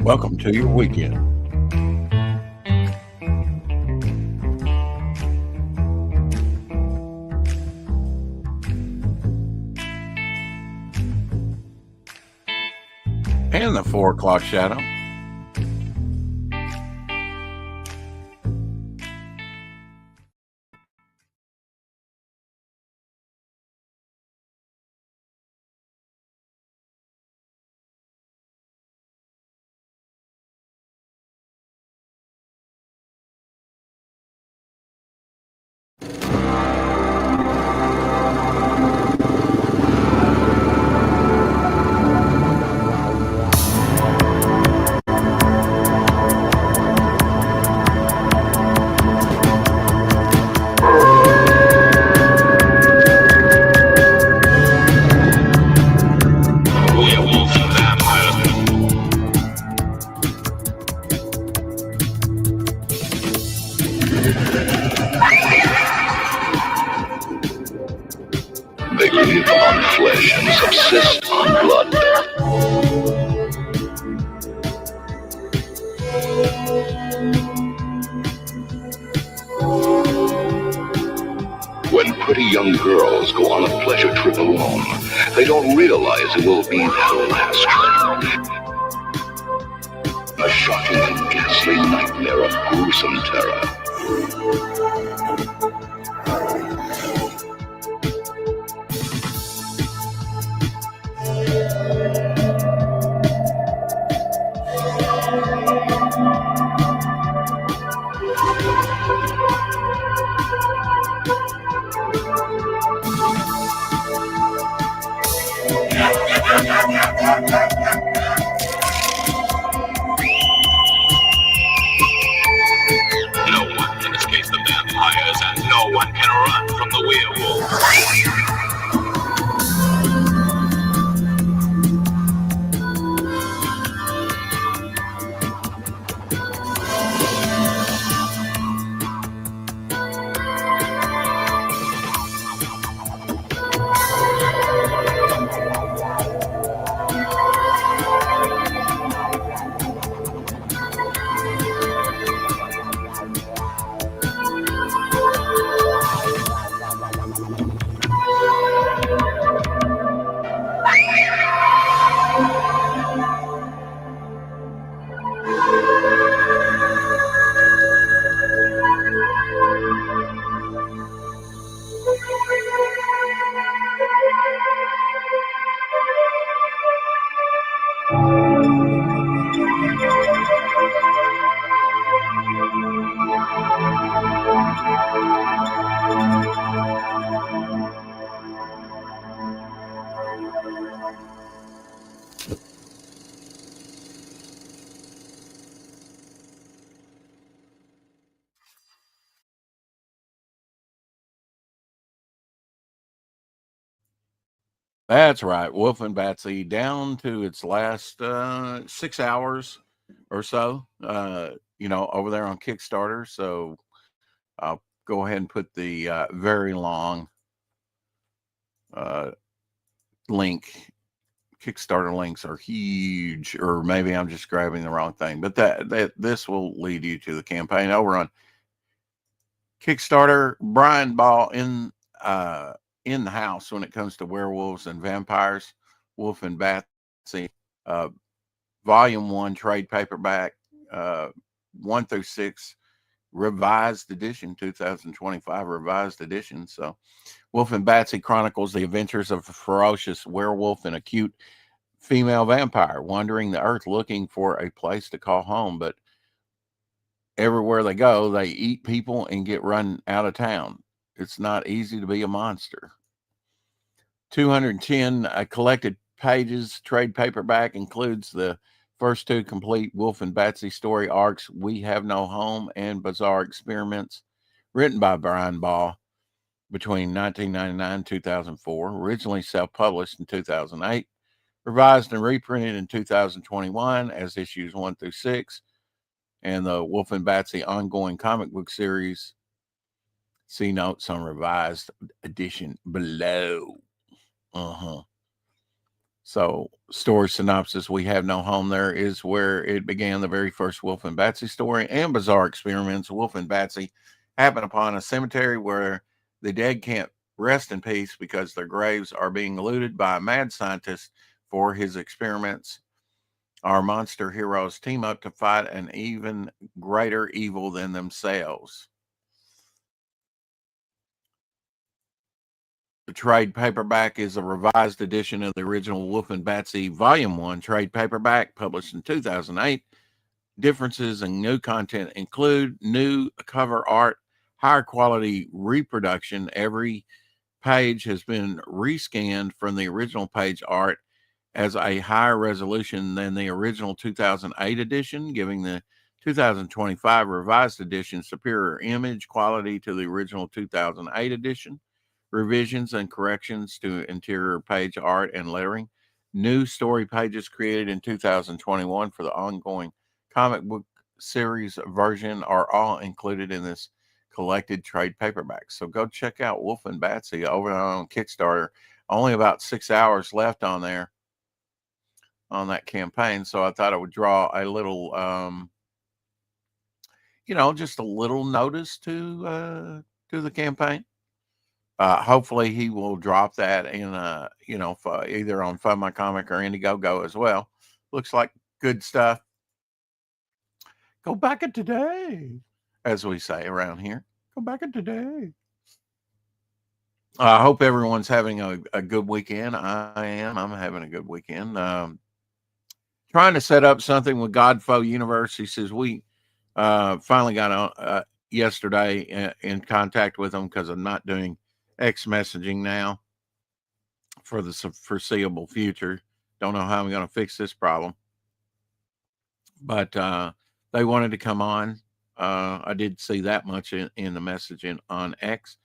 Welcome to your weekend. And the 4 o'clock shadow. Werewolves and vampires. They live on flesh and subsist on blood. When pretty young girls go on a pleasure trip alone, they don't realize it will be their last trip. A shocking and ghastly nightmare of gruesome terror. No one can escape the vampires, and no one can run from the werewolves. That's right. Wolf and Batsy down to its last 6 hours or so, over there on Kickstarter. So I'll go ahead and put the very long uh, link. Kickstarter links are huge, or maybe I'm just grabbing the wrong thing, but that this will lead you to the campaign over on Kickstarter. Brian Ball in the house when it comes to werewolves and vampires. Wolf and Batsy, uh, Volume 1 trade paperback, 1 through 6, revised edition, 2025 revised edition. So, Wolf and Batsy chronicles the adventures of a ferocious werewolf and a cute female vampire wandering the earth looking for a place to call home. But everywhere they go, they eat people and get run out of town. It's not easy to be a monster. 210 collected pages trade paperback includes the first two complete Wolf and Batsy story arcs, We Have No Home and Bizarre Experiments, written by Brian Ball between 1999 and 2004, originally self-published in 2008, revised and reprinted in 2021 as issues 1 through 6, and the Wolf and Batsy ongoing comic book series. See notes on revised edition below. So, story synopsis: We Have No Home There is where it began. The very first Wolf and Batsy story and bizarre experiments. Wolf and Batsy happen upon a cemetery where the dead can't rest in peace because their graves are being looted by a mad scientist for his experiments. Our monster heroes team up to fight an even greater evil than themselves. The trade paperback is a revised edition of the original Wolf and Batsy Volume 1 trade paperback published in 2008. Differences and new content include new cover art, higher quality reproduction. Every page has been rescanned from the original page art as a higher resolution than the original 2008 edition, giving the 2025 revised edition superior image quality to the original 2008 edition. Revisions and corrections to interior page art and lettering. New story pages created in 2021 for the ongoing comic book series version are all included in this collected trade paperback. So go check out Wolf and Batsy over on Kickstarter. Only about 6 hours left on there on that campaign. So I thought I would draw a little, just a little notice to the campaign. Hopefully he will drop that in, either on Fund My Comic or Indiegogo as well. Looks like good stuff. Go back it today, as we say around here. Go back it today. I hope everyone's having a good weekend. I am. I'm having a good weekend. Trying to set up something with Godfoe Universe. He says we finally got on yesterday in contact with them because I'm not doing X messaging now for the foreseeable future. Don't know how I'm going to fix this problem, but they wanted to come on. I did see that much in the messaging on X,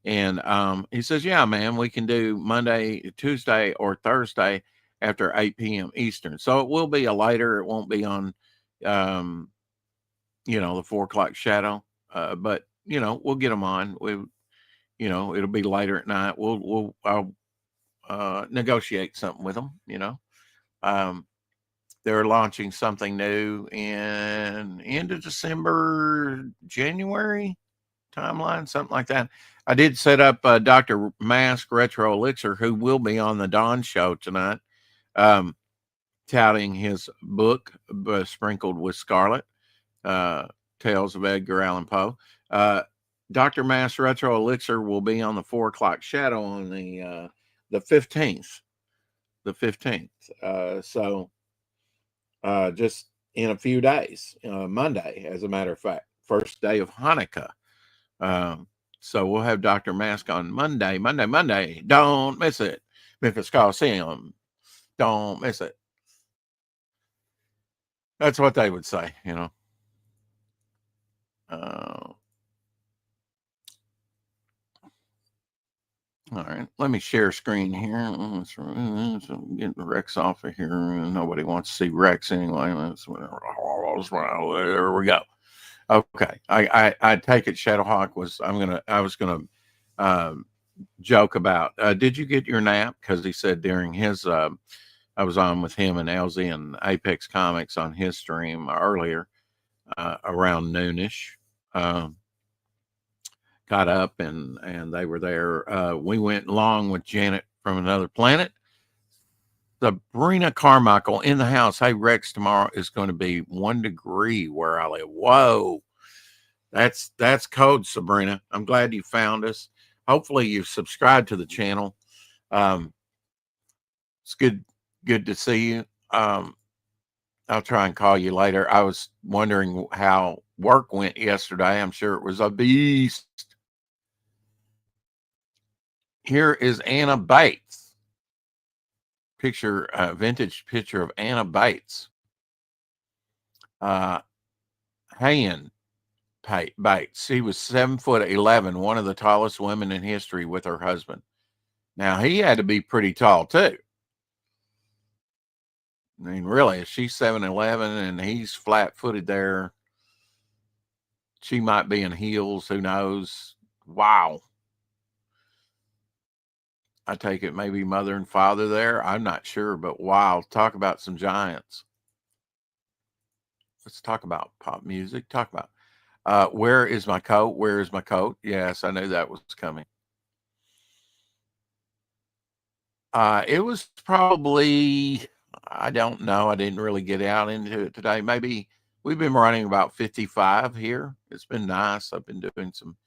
and he says, "Yeah, man, we can do Monday, Tuesday, or Thursday after 8 p.m. Eastern. So it will be a later. It won't be on, the 4 o'clock shadow, but we'll get them on. It'll be later at night. I'll negotiate something with them. They're launching something new in end of December, January timeline, something like that. I did set up Dr. Mask Retro Elixir, who will be on the Dawn show tonight, touting his book, Sprinkled with Scarlet, Tales of Edgar Allan Poe. Dr. Mask Retro Elixir will be on the 4 o'clock shadow on the 15th. The 15th. So just in a few days, Monday, as a matter of fact, first day of Hanukkah. So we'll have Dr. Mask on Monday. Don't miss it. Memphis Coliseum. Don't miss it. That's what they would say, All right, let me share screen here. I'm getting Rex off of here. Nobody wants to see Rex anyway. There we go. Okay, I take it Shadowhawk I was gonna joke about. Did you get your nap? Because he said during his I was on with him and LZ and Apex Comics on his stream earlier around noonish. Got up and they were there. We went along with Janet from Another Planet. Sabrina Carmichael in the house. Hey, Rex, tomorrow is going to be 1 degree where I live. Whoa. That's cold, Sabrina. I'm glad you found us. Hopefully you've subscribed to the channel. It's good to see you. I'll try and call you later. I was wondering how work went yesterday. I'm sure it was a beast. Here is Anna Bates. Vintage picture of Anna Bates. Hayan Bates. She was 7'11", one of the tallest women in history with her husband. Now, he had to be pretty tall, too. I mean, really, if she's 7'11" and he's flat-footed there, she might be in heels. Who knows? Wow. I take it maybe mother and father there. I'm not sure, but wow, talk about some giants. Let's talk about pop music. Talk about where is my coat? Where is my coat? Yes, I knew that was coming. It was probably, I don't know. I didn't really get out into it today. Maybe we've been running about 55 here. It's been nice. I've been doing some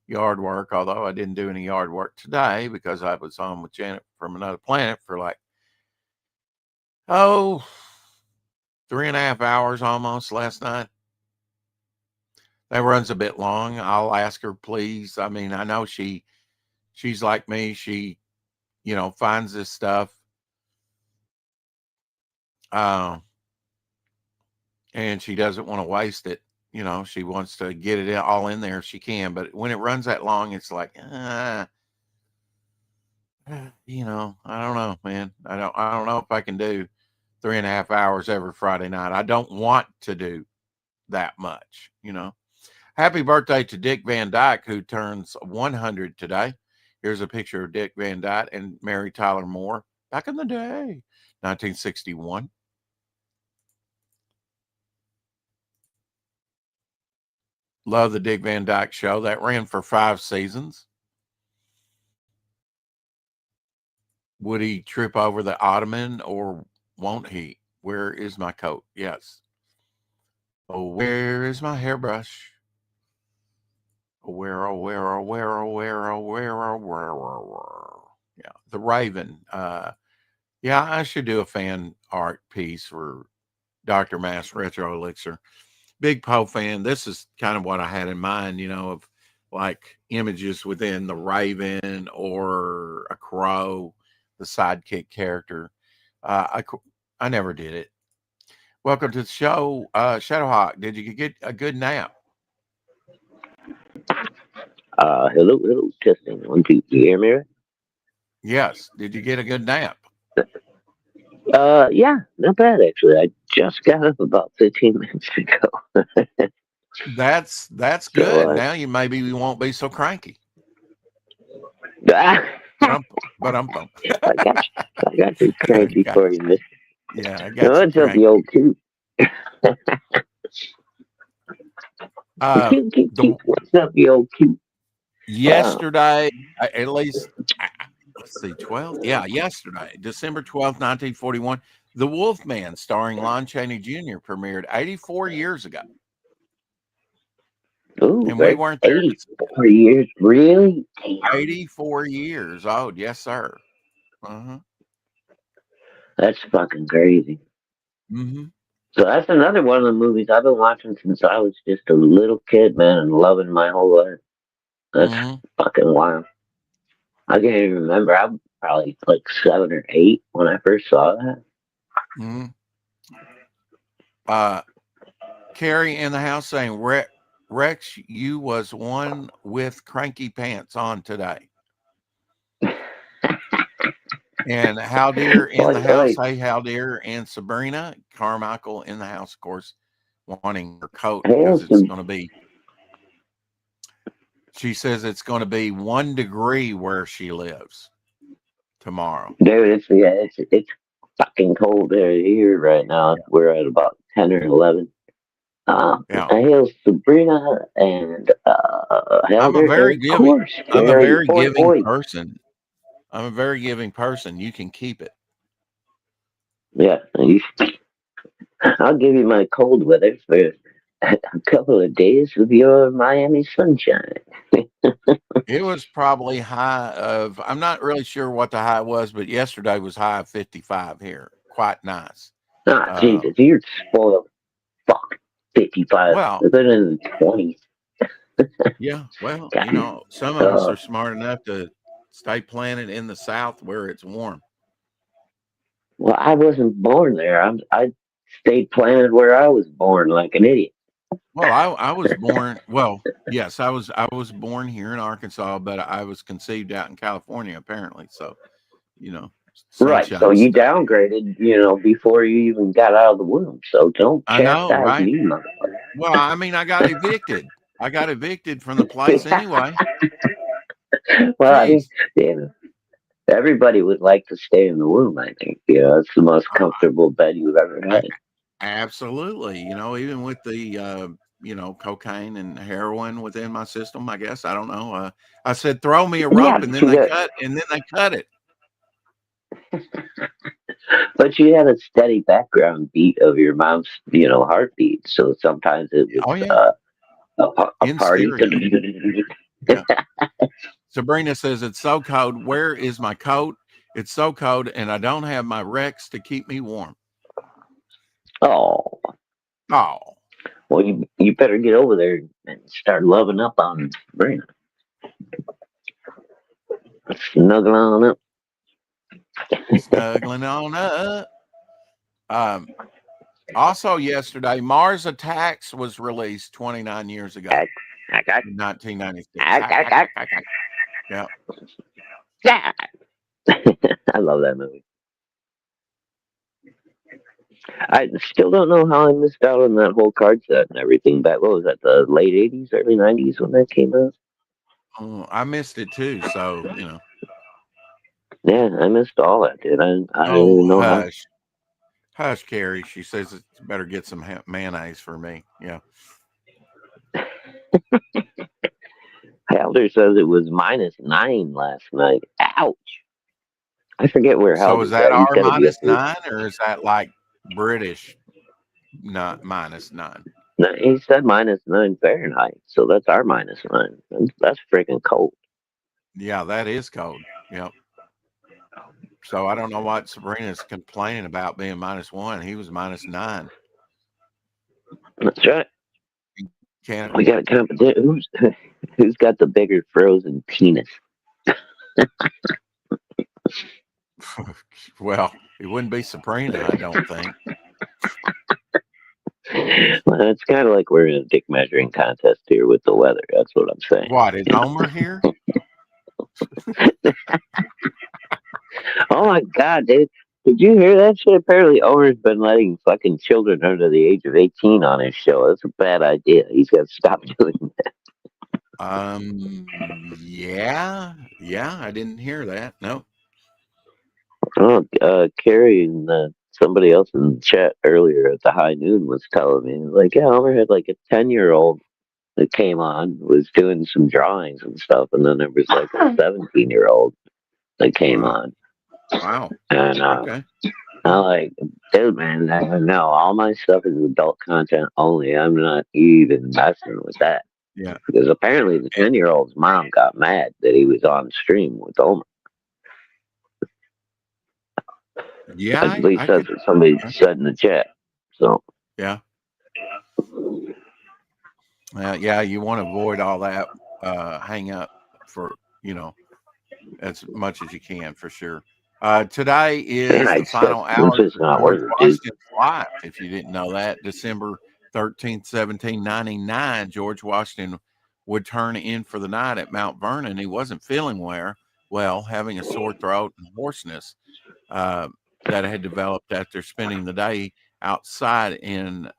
yard work, although I didn't do any yard work today because I was on with Janet from Another Planet for like, oh, 3.5 hours almost last night. That runs a bit long. I'll ask her, please. I mean, I know she's like me. She, finds this stuff. And she doesn't want to waste it. She wants to get it all in there if she can. But when it runs that long, it's like, I don't know, man. I don't know if I can do 3.5 hours every Friday night. I don't want to do that much, Happy birthday to Dick Van Dyke, who turns 100 today. Here's a picture of Dick Van Dyke and Mary Tyler Moore back in the day, 1961. Love the Dick Van Dyke Show. That ran for 5 seasons. Would he trip over the ottoman or won't he? Where is my coat? Yes. Oh, where is my hairbrush? Oh, where, oh, where, oh, where, oh, where, oh, where, oh, where. Yeah, The Raven. Yeah, I should do a fan art piece for Dr. Mass Retro Elixir. Big Poe fan. This is kind of what I had in mind, of like images within the Raven or a crow, the sidekick character. I never did it. Welcome to the show, Shadowhawk. Did you get a good nap? Hello, testing. 1, 2. You hear me? Yes. Did you get a good nap? Yeah, not bad actually. I just got up about 15 minutes ago. That's good. Now we won't be so cranky. I But got you cranky for you, miss. Yeah, I got What's up, you old cute? What's up, you old cute? Yesterday, at least, let's see, 12? Yeah, yesterday, December 12th, 1941, The Wolfman, starring Lon Chaney Jr., premiered 84 years ago. Ooh, and we weren't there. 84 years? Really? 84 years old. Yes, sir. Uh-huh. That's fucking crazy. Mm-hmm. So that's another one of the movies I've been watching since I was just a little kid, man, and loving my whole life. That's fucking wild. I can't even remember. I'm probably like 7 or 8 when I first saw that. Mm-hmm. Carrie in the house saying, Rex, you was one with cranky pants on today. And How Dear in the house. Hey, How Dear and Sabrina Carmichael in the house, of course, wanting her coat because it's going to be. She says it's going to be 1 degree where she lives tomorrow. Dude, it's fucking cold here right now. We're at about 10 or 11. I hail Sabrina and I'm a very giving person. I'm a very giving person. You can keep it. Yeah, I'll give you my cold weather for a couple of days with your Miami sunshine. It was probably high of, I'm not really sure what the high was, but yesterday was high of 55 here. Quite nice. Jesus, you're spoiled. Fuck, 55. Well, it's been in the 20s. Yeah, well, some of us are smart enough to stay planted in the South where it's warm. Well, I wasn't born there. I stayed planted where I was born, like an idiot. Well, I was born. Well, yes, I was born here in Arkansas, but I was conceived out in California, apparently. So, right. So you downgraded, before you even got out of the womb. So don't chastise me, motherfucker. Well, I mean, I got evicted. I got evicted from the place anyway. Well, I mean, Everybody would like to stay in the womb, I think. It's the most comfortable bed you've ever A- had. Absolutely. Even with the, cocaine and heroin within my system, I guess. I don't know. I said, throw me a Yeah, rope, and then they cut it. but you had a steady background beat of your mom's, heartbeat. So sometimes it Oh, was yeah. a In party. stereo. Yeah. Sabrina says, it's so cold. Where is my coat? It's so cold, and I don't have my Rex to keep me warm. Oh, Oh. well, you better get over there and start loving up on Sabrina. Snuggle on up. Snuggling on up. Also yesterday, Mars Attacks was released 29 years ago. In 1996. Yeah. I love that movie. I still don't know how I missed out on that whole card set and everything back. What was that, the late 80s, early 90s when that came out? Oh, I missed it too. So, Yeah, I missed all that, dude. I don't Oh, even know how. hush. Hush, Carrie. She says it's better get some mayonnaise for me. Yeah. Helder says it was -9 last night. Ouch. I forget where So Helder's is that at. He's our got to be up there. -9, or is that like British not -9? No, he said -9 Fahrenheit, so that's our -9. That's freaking cold. Yeah, that is cold. Yep. So I don't know what Sabrina's complaining about being -1. He was -9. That's right. Can't. We got a competition. Who's got the bigger frozen penis? Well, it wouldn't be Sabrina, I don't think. Well, it's kind of like we're in a dick measuring contest here with the weather. That's what I'm saying. What, is Homer here? Oh my god, dude. Did you hear that shit? Apparently Omer's been letting fucking children under the age of 18 on his show. That's a bad idea. He's got to stop doing that. Yeah, I didn't hear that. No. Oh, Carrie and somebody else in the chat earlier at the high noon was telling me, like, yeah, Homer had like a 10-year-old that came on, was doing some drawings and stuff, and then there was like a 17-year-old that came on. Wow. And Okay. I'm like, dude, man, no, all my stuff is adult content only. I'm not even messing with that. Yeah. Because apparently the 10-year-old's mom got mad that he was on stream with Homer. Yeah. At least that's what somebody said in the chat. So. Yeah. Yeah, you want to avoid all that hang up for, as much as you can, for sure. Today is the final hour of George Washington's life. If you didn't know that, December 13th, 1799, George Washington would turn in for the night at Mount Vernon. He wasn't feeling well, having a sore throat and hoarseness that had developed after spending the day outside in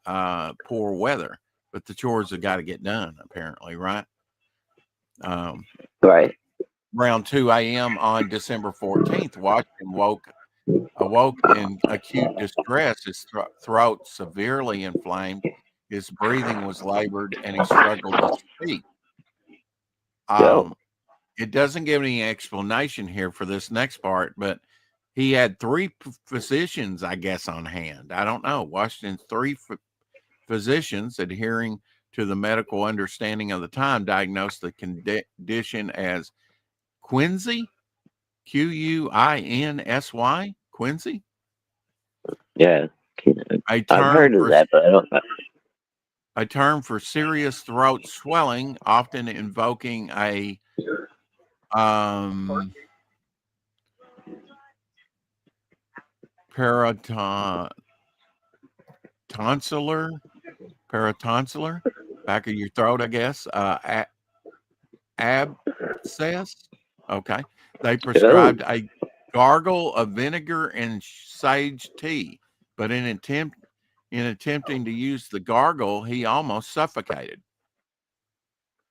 poor weather. But the chores have got to get done, apparently, right? Right. Around 2 a.m. on December 14th, Washington awoke in acute distress. His throat severely inflamed. His breathing was labored, and he struggled to speak. It doesn't give any explanation here for this next part, but he had 3 physicians, I guess, on hand. I don't know. Washington's 3 physicians, adhering to the medical understanding of the time, diagnosed the condition as quinsy, Quinsy, quinsy. Yeah, I've heard of that, but I don't know. A term for serious throat swelling, often invoking a paratonsillar, back of your throat, I guess, abscess. Okay. They prescribed a gargle of vinegar and sage tea, but in attempting to use the gargle, he almost suffocated.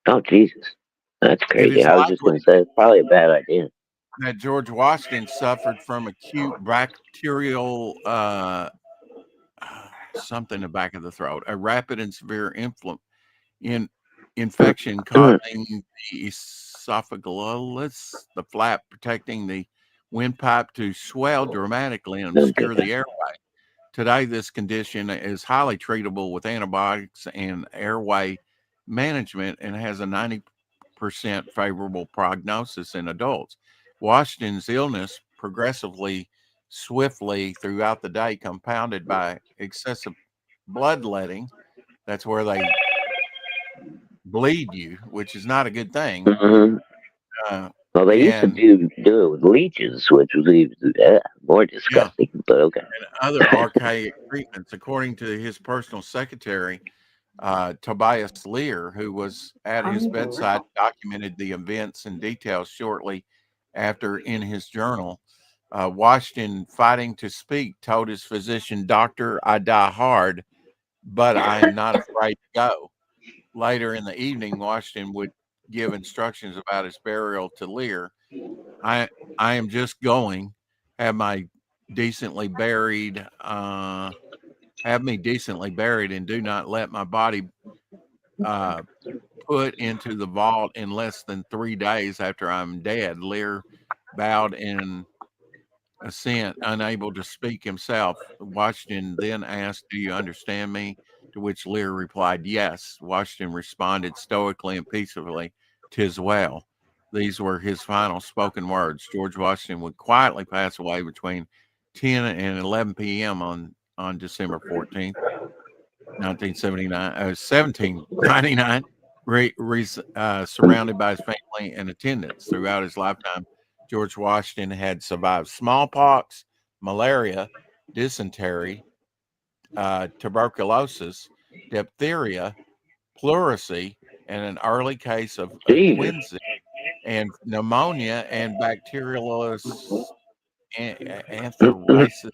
Oh, Jesus. That's crazy. I was just going to say, it's probably a bad idea. that George Washington suffered from acute bacterial something in the back of the throat, a rapid and severe infection causing the esophagus, the flap protecting the windpipe, to swell dramatically and obscure the airway. Today, this condition is highly treatable with antibiotics and airway management and has a 90% favorable prognosis in adults. Washington's illness progressively swiftly throughout the day, compounded by excessive bloodletting. That's where they bleed you, which is not a good thing. Well, they used to do it with leeches, which was even more disgusting. Yeah. But okay. And other archaic treatments, according to his personal secretary, Tobias Lear, who was at his bedside, documented the events in detail shortly after in his journal. Washington, fighting to speak, told his physician, "Doctor, I die hard, but I am not afraid to go." Later in the evening, Washington would give instructions about his burial to Lear. I am just going. Have me decently buried, and do not let my body put into the vault in less than 3 days after I'm dead. Lear bowed in assent, unable to speak himself. Washington then asked, "Do you understand me?" To which Lear replied, "Yes." Washington responded stoically and peacefully, "'Tis well." These were his final spoken words. George Washington would quietly pass away between 10 and 11 p.m. on December 14th, 1799, surrounded by his family and attendants. Throughout his lifetime, George Washington had survived smallpox, malaria, dysentery, tuberculosis, diphtheria, pleurisy, and an early case of quinsy, and pneumonia and bacterial anthracis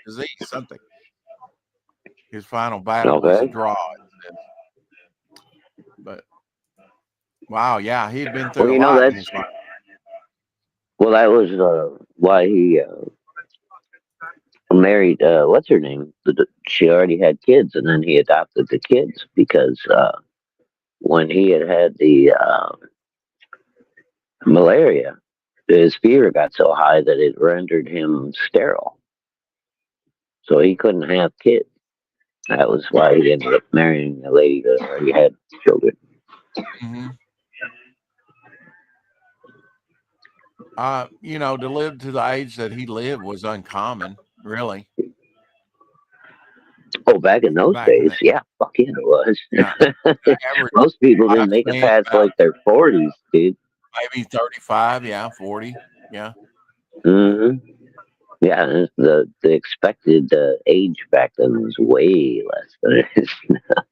disease, something. His final battle was a draw. But wow, yeah, he'd been through a lot in his life. Well, that was why he married what's her name? She already had kids, and then he adopted the kids because when he had the malaria, his fever got so high that it rendered him sterile, so he couldn't have kids. That was why he ended up marrying a lady that already had children. Mm-hmm. To live to the age that he lived was uncommon, really. Oh, back in those days, yeah, fuck yeah, it was. Yeah. Most people didn't make it past like their 40s, dude. Maybe 35, 40, yeah. Mm-hmm. Yeah, the expected age back then was way less than it is now.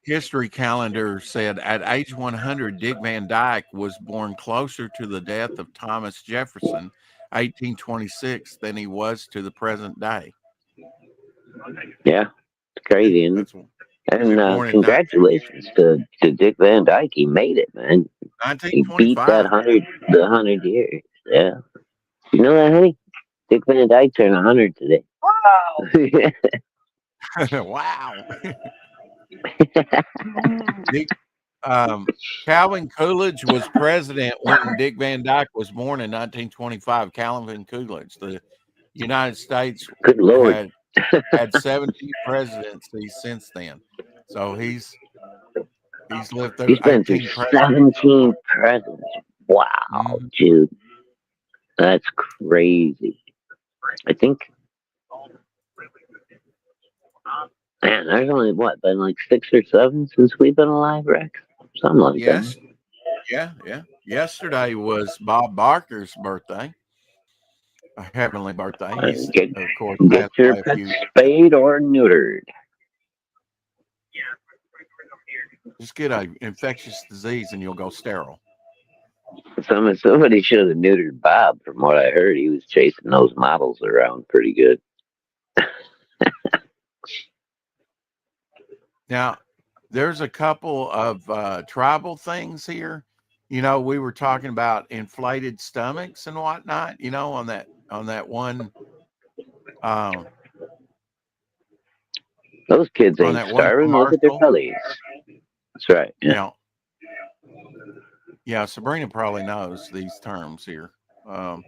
History calendar said at age 100, Dick Van Dyke was born closer to the death of Thomas Jefferson, 1826, than he was to the present day. Yeah, it's crazy. And congratulations to Dick Van Dyke. He made it, man. He beat that 100 years. Yeah. You know that, honey? Dick Van Dyke turned 100 today. Wow. Wow. Calvin Coolidge was president when Dick Van Dyke was born in 1925. Calvin Coolidge, the United States Good Lord. had 17 presidencies since then. So he's lived through 17 presidents. Wow, dude. That's crazy. I think, man, there's only been like 6 or 7 since we've been alive, Rex? Something like that. Yeah. Yesterday was Bob Barker's birthday. A heavenly birthday. He's, of course, get your pet spayed or neutered. Just get an infectious disease and you'll go sterile. Somebody should have neutered Bob. From what I heard, he was chasing those models around pretty good. Now, there's a couple of tribal things here. You know, we were talking about inflated stomachs and whatnot, you know, on that one um Those kids on ain't that one starving. Look at their commercial. bellies. That's right. Yeah. Yeah. Yeah, Sabrina probably knows these terms here. Um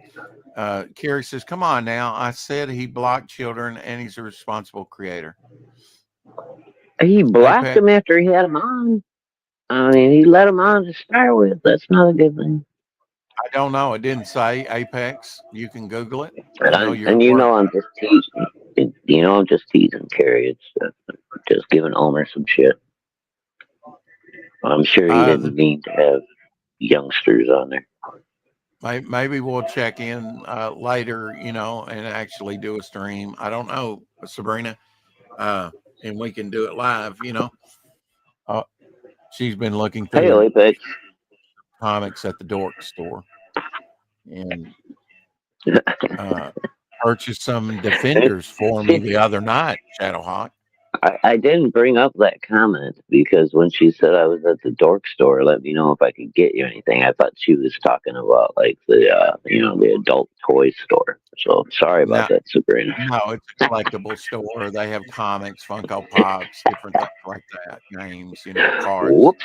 Carrie says, "Come on now. I said he blocked children and he's a responsible creator." He blocked Apex, him after he had him on. I mean, he let him on to start with. That's not a good thing. I don't know. It didn't say Apex. You can Google it. And I know you're and at work. I'm just teasing. You know I'm just teasing Carrie. It's just giving Omer some shit. I'm sure he The didn't mean to have youngsters on there. Maybe we'll check in later, you know, and actually do a stream. I don't know, Sabrina, and we can do it live. You know, uh, she's been looking Hey, through Apex. comics at the Dork store and uh, purchased some Defenders for me the other night. Shadowhawk. I didn't bring up that comment because when she said I was at the dork store, let me know if I could get you anything. I thought she was talking about like the the adult toy store. So sorry about No, that, Sabrina. no, it's a collectible store. They have comics, Funko Pops, different things like that. Names, you know, cards. Whoops.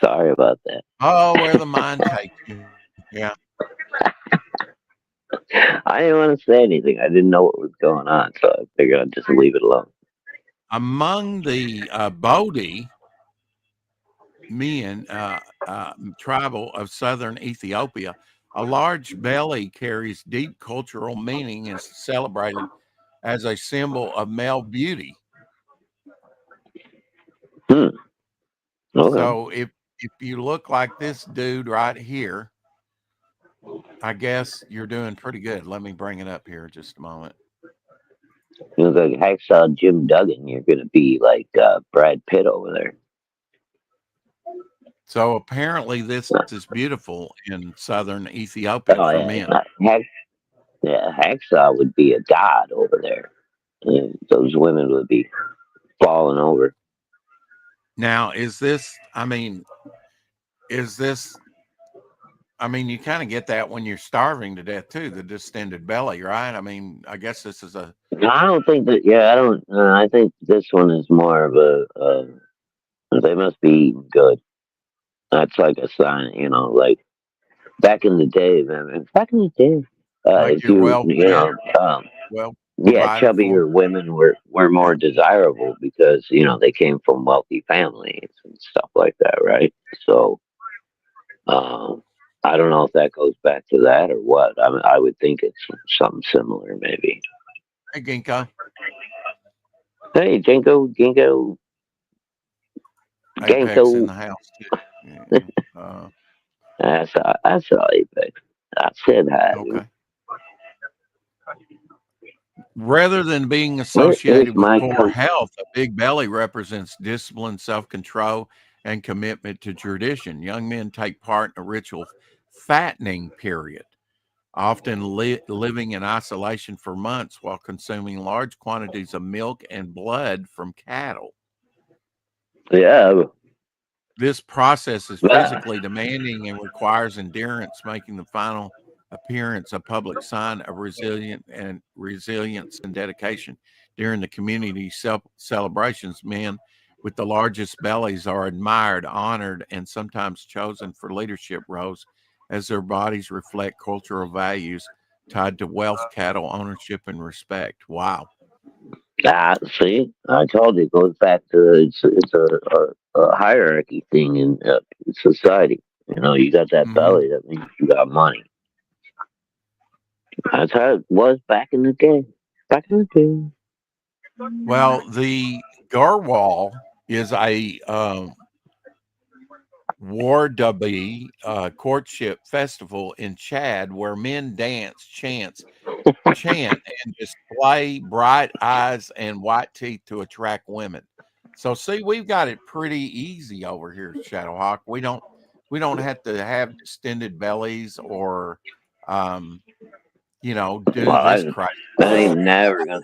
Sorry about that. Oh, where the mind takes you. Yeah. I didn't want to say anything. I didn't know what was going on, so I figured I'd just leave it alone. Among the Bodhi men, tribal of southern Ethiopia, a large belly carries deep cultural meaning and is celebrated as a symbol of male beauty. Hmm. Okay. So if you look like this dude right here, I guess you're doing pretty good. Let me bring it up here just a moment. You look like Hacksaw Jim Duggan. You're gonna be like Brad Pitt over there. So apparently this is beautiful in southern Ethiopia Oh for yeah, men. Hacksaw would be a god over there. And those women would be falling over. Now, is this I mean, you kind of get that when you're starving to death too, the distended belly, right? I mean, I guess this is a No, I don't think that. Yeah, I don't. I think this one is more of a. They must be eating good. That's like a sign, like back in the day, man. Back in the day, like if you're you, well fed, well yeah, provided chubbier for. women were more Yeah. desirable because they came from wealthy families and stuff like that, right? So, um, I don't know if that goes back to that or what. I mean, I would think it's something similar, maybe. Hey, Ginkgo, Hey, Apex in Genko. the house too. Yeah. That's all, Apex. I said hi. Okay. Rather than being Where is associated with my poor coat? health, a big belly represents discipline, self control, and commitment to tradition. Young men take part in a ritual fattening period, often living in isolation for months while consuming large quantities of milk and blood from cattle. Yeah, This process is yeah. physically demanding and requires endurance, making the final appearance a public sign of resilience and dedication. During the community celebrations, men with the largest bellies are admired, honored, and sometimes chosen for leadership roles as their bodies reflect cultural values tied to wealth, cattle ownership, and respect. Wow. See, I told you, it goes back to a hierarchy thing in society. You got that Hmm. belly, that means you got money. That's how it was back in the day. Back in the day. Well, the Garwal is a Wardabi courtship festival in Chad where men dance, chant, and display bright eyes and white teeth to attract women. So see, we've got it pretty easy over here, Shadowhawk. We don't have to have distended bellies or um, do Well, this crazy that stuff. ain't never gonna.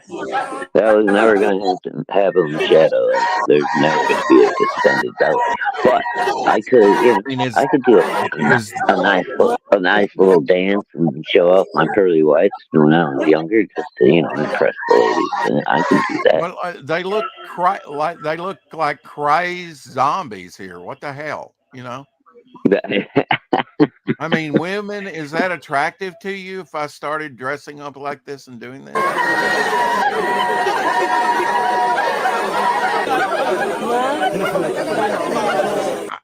That was never gonna happen with Shadow. There's never gonna be a descendant that way. But I could, I mean, I could do is a nice little dance and show off my pearly whites when I was younger, just to impress the ladies. And I could do that. well, they look like crazed zombies here. What the hell, I mean, women, is that attractive to you if I started dressing up like this and doing this?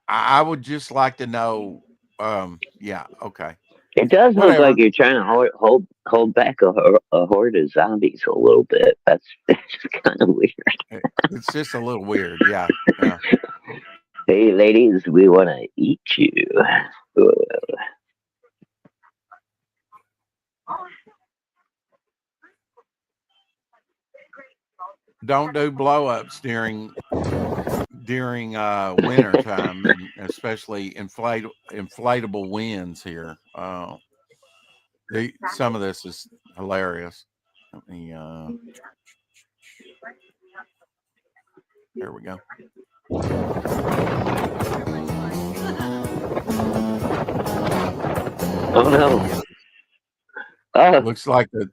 I would just like to know. Yeah, okay. It does look Whatever. like you're trying to hold back a horde of zombies a little bit. That's kind of weird. It's just a little weird. Yeah. Yeah. Hey, ladies, we want to eat you. Don't do blow ups during winter time, and especially inflatable winds here. Some of this is hilarious. Let me, there we go. Oh no! Oh, Looks like the.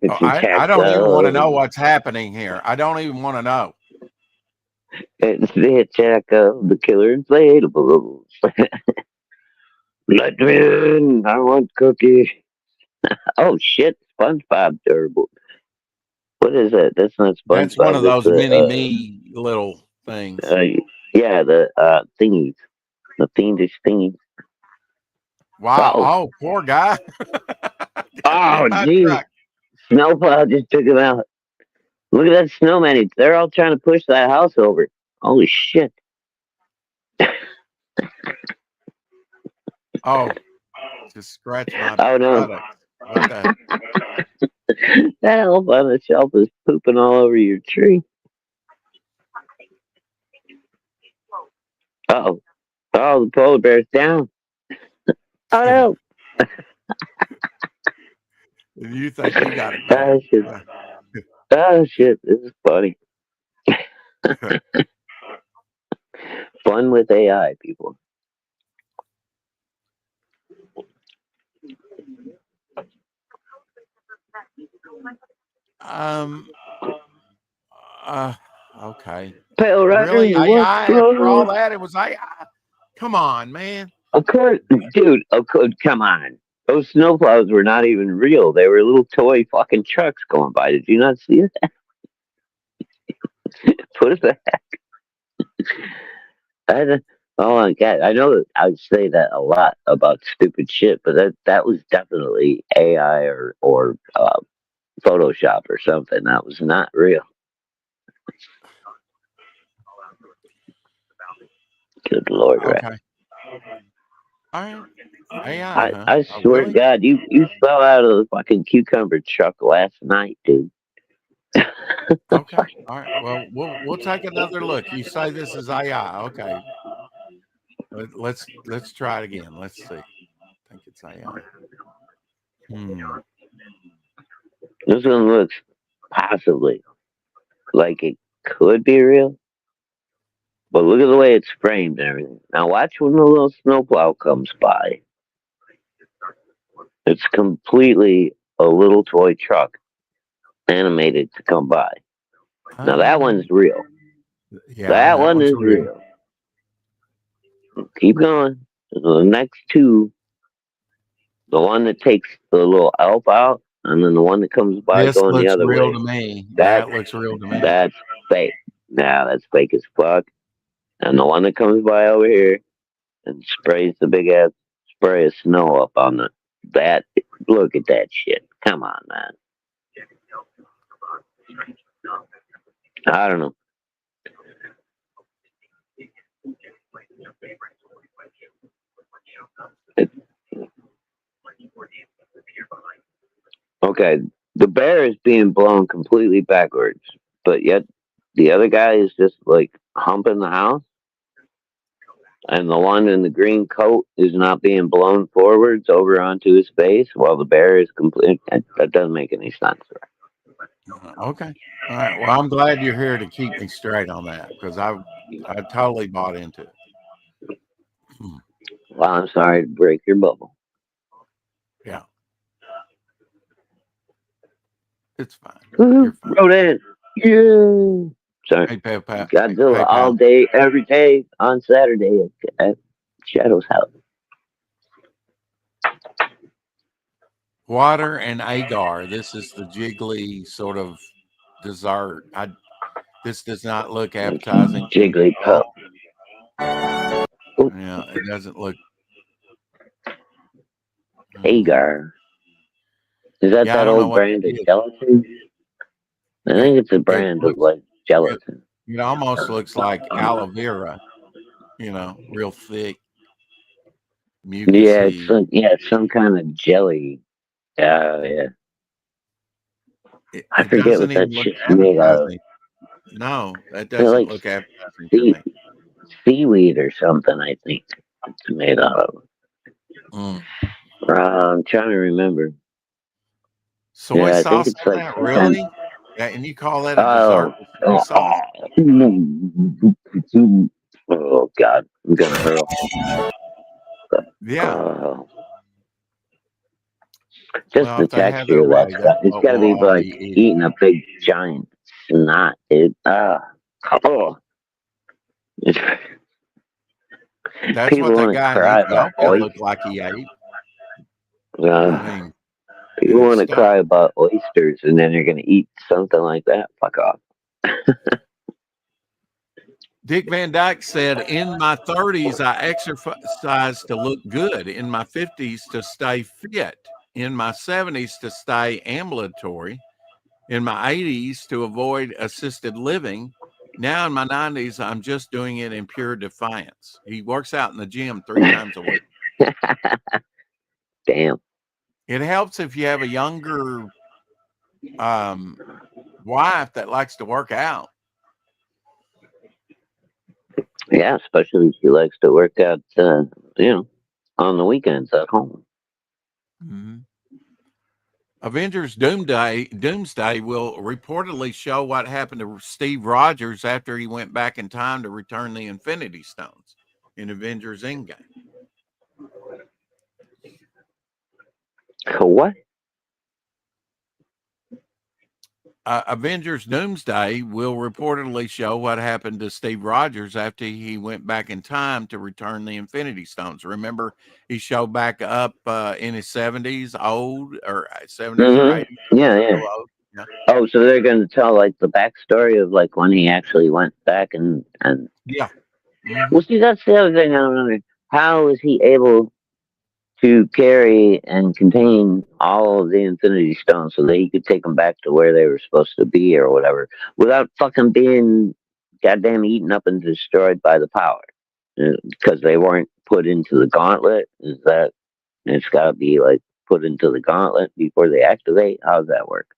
I don't even want to know what's happening here. I don't even want to know. It's the attack of the killer inflatables. Let me in! I want cookie. Oh shit! SpongeBob durable. What is that? That's not SpongeBob. That's one of those mini me little things. Yeah, the thingies, the fiendish thingies. Wow! Oh, poor guy. Oh, geez. Snowplow just took him out. Look at that snowman. They're all trying to push that house over. Holy shit. Oh, just scratch my Oh, no. buttocks. What the heck? That elf on the shelf is pooping all over your tree. Uh-oh. Oh, the polar bear's down. Oh, no. You think you got it better. Oh, shit. This is funny. Fun with AI, people. Okay. Pale Really? Rider, After all that, it was AI? Come on, man. Of course, dude, come on. Those snowplows were not even real. They were little toy fucking trucks going by. Did you not see that? Put it back. Oh my god! I know that I would say that a lot about stupid shit, but that was definitely AI or Photoshop or something. That was not real. Good lord, Okay. right? All right. AI, huh? I swear to God, you fell out of the fucking cucumber truck last night, dude. Okay. All right. Well, we'll take another look. You say this is AI. Okay. Let's try it again. Let's see. I think it's AI. This one looks possibly like it could be real. But look at the way it's framed and everything. Now watch when the little snowplow comes by. It's completely a little toy truck animated to come by. Now that one's real. Yeah, that one is real. Keep going. The next two, the one that takes the little elf out, and then the one that comes by this going the looks other real way. to me. That looks real to me. That's fake. Now that's fake as fuck. And the one that comes by over here and sprays the big ass spray of snow up on that. Look at that shit. Come on, man. I don't know. Okay, the bear is being blown completely backwards, but yet the other guy is just like humping the house. And the one in the green coat is not being blown forwards over onto his face while the bear is complete. That doesn't make any sense. Okay. All right. Well, I'm glad you're here to keep me straight on that because I totally bought into it. Well, I'm sorry to break your bubble. Yeah. It's fine. You're fine. Rodan. Yeah. Sorry. Hey, Pep. Godzilla all day, every day on Saturday at Shadow's house. Water and agar. This is the jiggly sort of dessert. This does not look appetizing. Jiggly pup. Yeah, it doesn't look. Agar. Is that old brand of gelatin? I think it's a brand of like gelatin. It almost looks like aloe vera. Real thick. Mucusy. Yeah, it's some kind of jelly. Yeah. I forget what that shit's made out of. No, that doesn't look appetizing to me. Seaweed or something, I think it's made out of. I'm trying to remember. Soy sauce? It's like really? Yeah, and you call that a dessert? Sauce? Oh God, I'm gonna hurl. Yeah. Just the texture of that stuff. It's gotta be like eating a big giant snot, dude. That's people what that guy in Ethiopia looked like he ate. People want to cry about oysters, and then you're going to eat something like that. Fuck off. Dick Van Dyke said, in my 30s, I exercised to look good. In my 50s, to stay fit. In my 70s, to stay ambulatory. In my 80s, to avoid assisted living. Now in my 90s, I'm just doing it in pure defiance. He works out in the gym 3 times a week. Damn. It helps if you have a younger wife that likes to work out. Yeah, especially if she likes to work out, on the weekends at home. Mm-hmm. Avengers Doomsday will reportedly show what happened to Steve Rogers after he went back in time to return the Infinity Stones in Avengers Endgame. What? Avengers Doomsday will reportedly show what happened to Steve Rogers after he went back in time to return the Infinity Stones. Remember, he showed back up in his 70s, old, or 70s or 80s. Yeah. Oh, so they're going to tell like the backstory of like when he actually went back and yeah. Mm-hmm. Well, see, that's the other thing I don't know. How is he able to carry and contain all of the Infinity Stones so that he could take them back to where they were supposed to be or whatever without fucking being goddamn eaten up and destroyed by the power? Because they weren't put into the gauntlet? Is that it's got to be like put into the gauntlet before they activate? How does that work?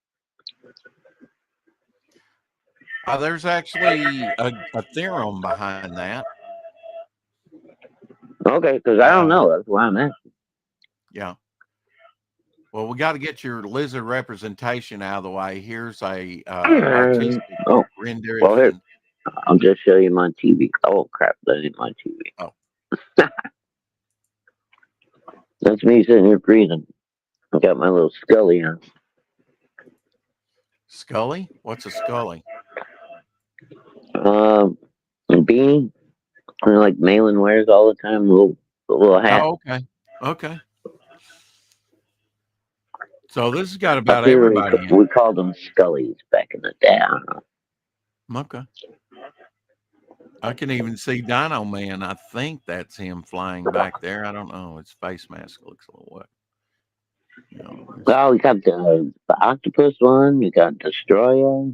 There's actually a theorem behind that. Okay, because I don't know. That's why I'm asking. Yeah. Well, we got to get your lizard representation out of the way. Here's a artistic rendition. Well, here, I'll just show you my TV. Oh, crap. That ain't my TV. Oh. That's me sitting here breathing. I got my little Scully on. Scully? What's a Scully? A beanie. Like Malin wears all the time. A little hat. Oh, okay. So this has got about everybody. We called them Scullies back in the day. I don't know. Okay. I can even see Dino Man. I think that's him flying back there. I don't know. His face mask looks a little wet. Well, we got the octopus one. We got Destroyer,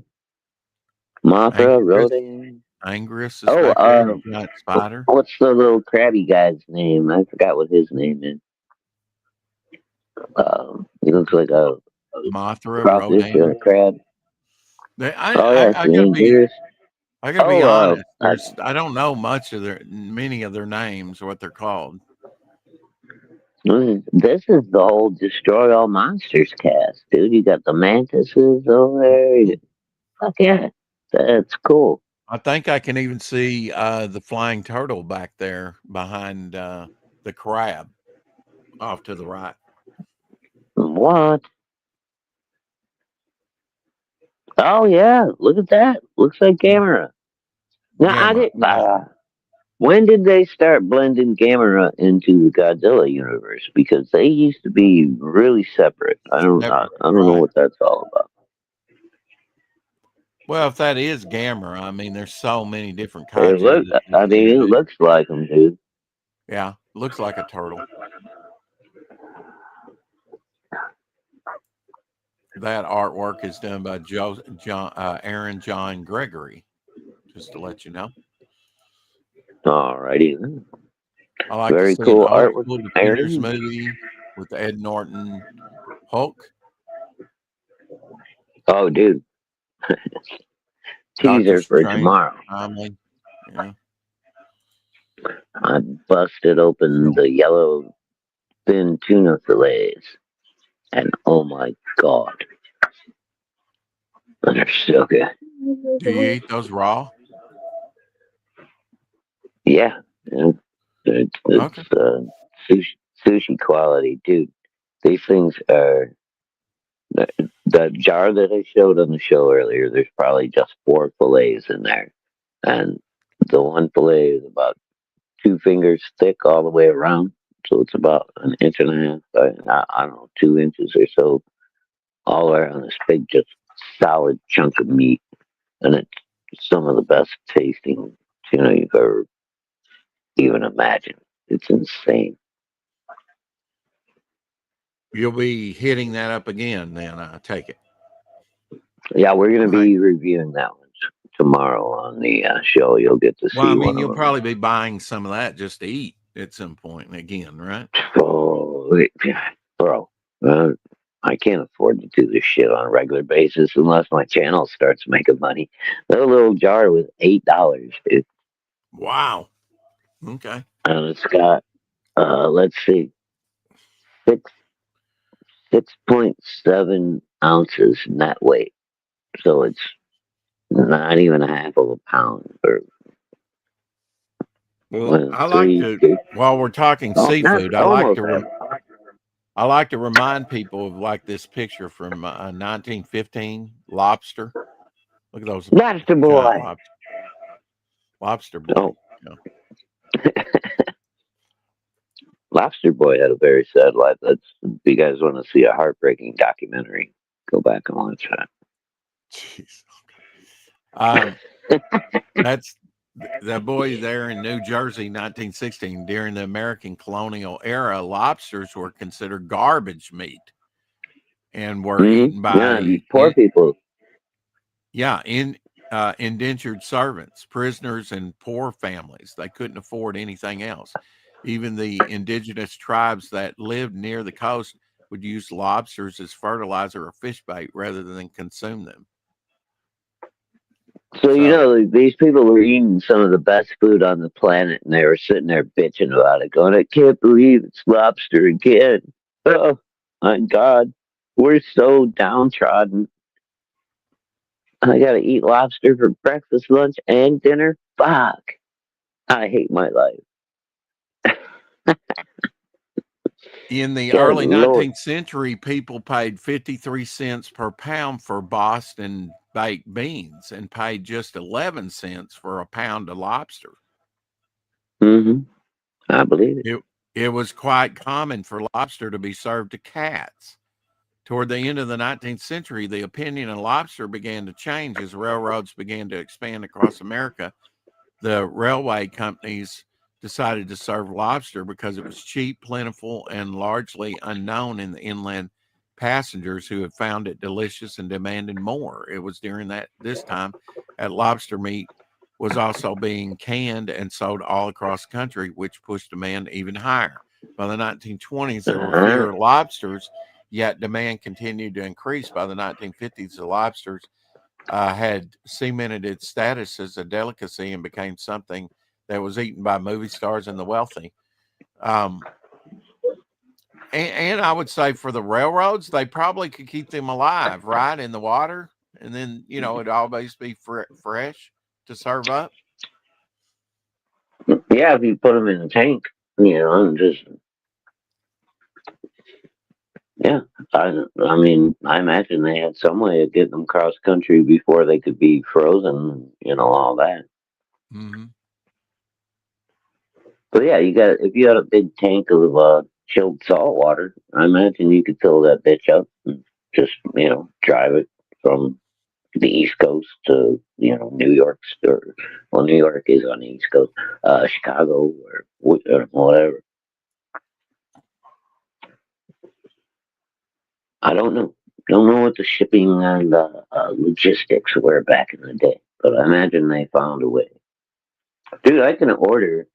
Mothra, Rodan. Anguirus is back there. Giant spider. What's the little crabby guy's name? I forgot what his name is. He looks like a Mothra, Rodan, or a crab. I gotta be I gotta be Oh, honest. I don't know many of their names or what they're called. this is the whole Destroy All Monsters cast, dude. You got the mantises over there. Fuck yeah, that's cool. I think I can even see the flying turtle back there behind the crab off to the right. What? Oh yeah, look at that. Looks like Gamera. Now I Gamma. did. When did they start blending Gamera into the Godzilla universe? Because they used to be really separate. I don't Separate, know right. what that's all about. Well, if that is Gamma, I mean, there's so many different It kaiju look. that I you mean, can it do. looks like them, dude. Yeah, looks like a turtle. That artwork is done by Aaron John Gregory, just to let you know. Alrighty then. I like to Very see an cool old artwork, school Defenders Aaron. movie with Ed Norton Hulk, Oh, dude. Doctor Teaser for Strange, tomorrow. family. Yeah. I busted open the yellow thin tuna fillets, and oh my god, they're so good. Do you eat those raw? Yeah, yeah. It's Okay. sushi quality, dude. These things are the jar that I showed on the show earlier. There's probably just 4 fillets in there, and the one fillet is about 2 fingers thick all the way around. So it's about an inch and a half. I don't know, 2 inches or so, all around this big, just solid chunk of meat, and it's some of the best tasting tuna you've ever even imagined. It's insane. You'll be hitting that up again, then I take it. Yeah, we're going to Right. be reviewing that one tomorrow on the show. You'll get to Well, I see mean, one of you'll them. probably be buying some of that just to eat at some point again, right? Oh, bro, I can't afford to do this shit on a regular basis unless my channel starts making money. That little jar was $8, dude, Wow. Okay. and it's got let's see, six 6.7 ounces net weight, so it's not even a half of a pound or Well, one, I like three, to, two. while we're talking Oh, not seafood, almost. I like to remind people of like this picture from 1915 lobster. Look at those Lobster giant boy. lobster. Lobster boy. Oh, Yeah. Lobster Boy had a very sad life. That's if you guys want to see a heartbreaking documentary, go back and watch that. Jeez. That's that boy there in New Jersey, 1916. During the American colonial era, lobsters were considered garbage meat and were eaten Yeah, by poor people. indentured servants, prisoners, and poor families. They couldn't afford anything else. Even the indigenous tribes that lived near the coast would use lobsters as fertilizer or fish bait rather than consume them. So So, these people were eating some of the best food on the planet, and they were sitting there bitching about it, going, "I can't believe it's lobster again. Oh my God, we're so downtrodden. I got to eat lobster for breakfast, lunch, and dinner. Fuck, I hate my life." in the Good early Lord. 19th century, people paid 53 cents per pound for Boston baked beans and paid just 11 cents for a pound of lobster. I believe it. It was quite common for lobster to be served to cats. Toward the end of the 19th century, the opinion of lobster began to change as railroads began to expand across America. The railway companies decided to serve lobster because it was cheap, plentiful, and largely unknown in the inland passengers who had found it delicious and demanded more. It was during this time that lobster meat was also being canned and sold all across the country, which pushed demand even higher. By the 1920s, there were fewer lobsters, yet demand continued to increase. By the 1950s, the lobsters had cemented its status as a delicacy and became something that was eaten by movie stars and the wealthy. Um, and I would say for the railroads, they probably could keep them alive, right, in the water, and then it'd always be fresh to serve up. Yeah, if you put them in a tank, and just yeah. I mean, I imagine they had some way of getting them cross country before they could be frozen. All that. Mm-hmm. But yeah, if you had a big tank of chilled salt water, I imagine you could fill that bitch up and just drive it from the East Coast to New York, or well, New York is on the East Coast, Chicago or whatever. I don't know. Don't know what the shipping and logistics were back in the day, but I imagine they found a way. Dude, I can order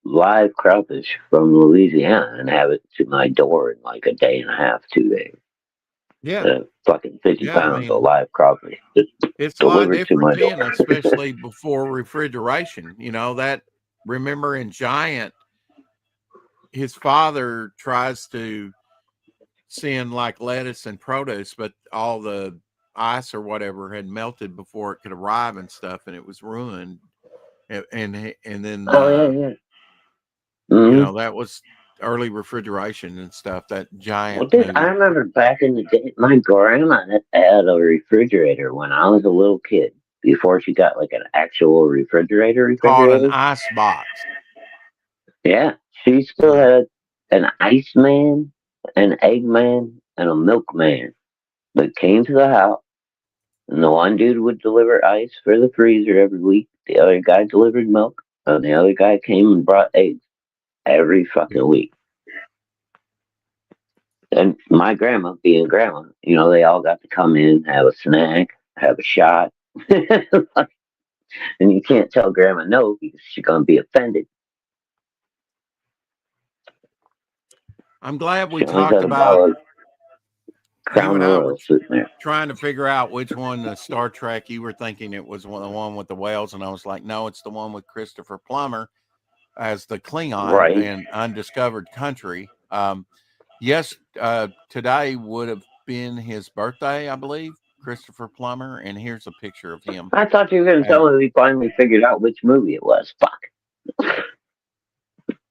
live crawfish from Louisiana and have it to my door in like a day and a half, 2 days. Yeah, Fucking 50 yeah. I pounds of mean, live crawfish just it's a lot delivered to different my door. then, especially before refrigeration. Remember in Giant, his father tries to send like lettuce and produce, but all the ice or whatever had melted before it could arrive and stuff, and it was ruined. And then Oh, yeah. Mm-hmm. that was early refrigeration and stuff. That Well, Giant dude, I movie remember back in the day, my grandma had a refrigerator when I was a little kid. Before she got like an actual refrigerator. called an ice box. Yeah, she still had an Iceman, an Eggman, and a Milkman that came to the house. And the one dude would deliver ice for the freezer every week. The other guy delivered milk. And the other guy came and brought eggs every fucking week. And my grandma, being grandma, they all got to come in, have a snack, have a shot. And you can't tell grandma no because she's going to be offended. I'm glad we She always talked had a about bottle of you Crown and I Royal were sitting there. trying to figure out which one the Star Trek you were thinking it was the one with the whales, and I was like, no, it's the one with Christopher Plummer as the Klingon Right. in Undiscovered Country. Yes, today would have been his birthday, I believe, Christopher Plummer, and here's a picture of him. I thought you were going to tell me we finally figured out which movie it was. Fuck.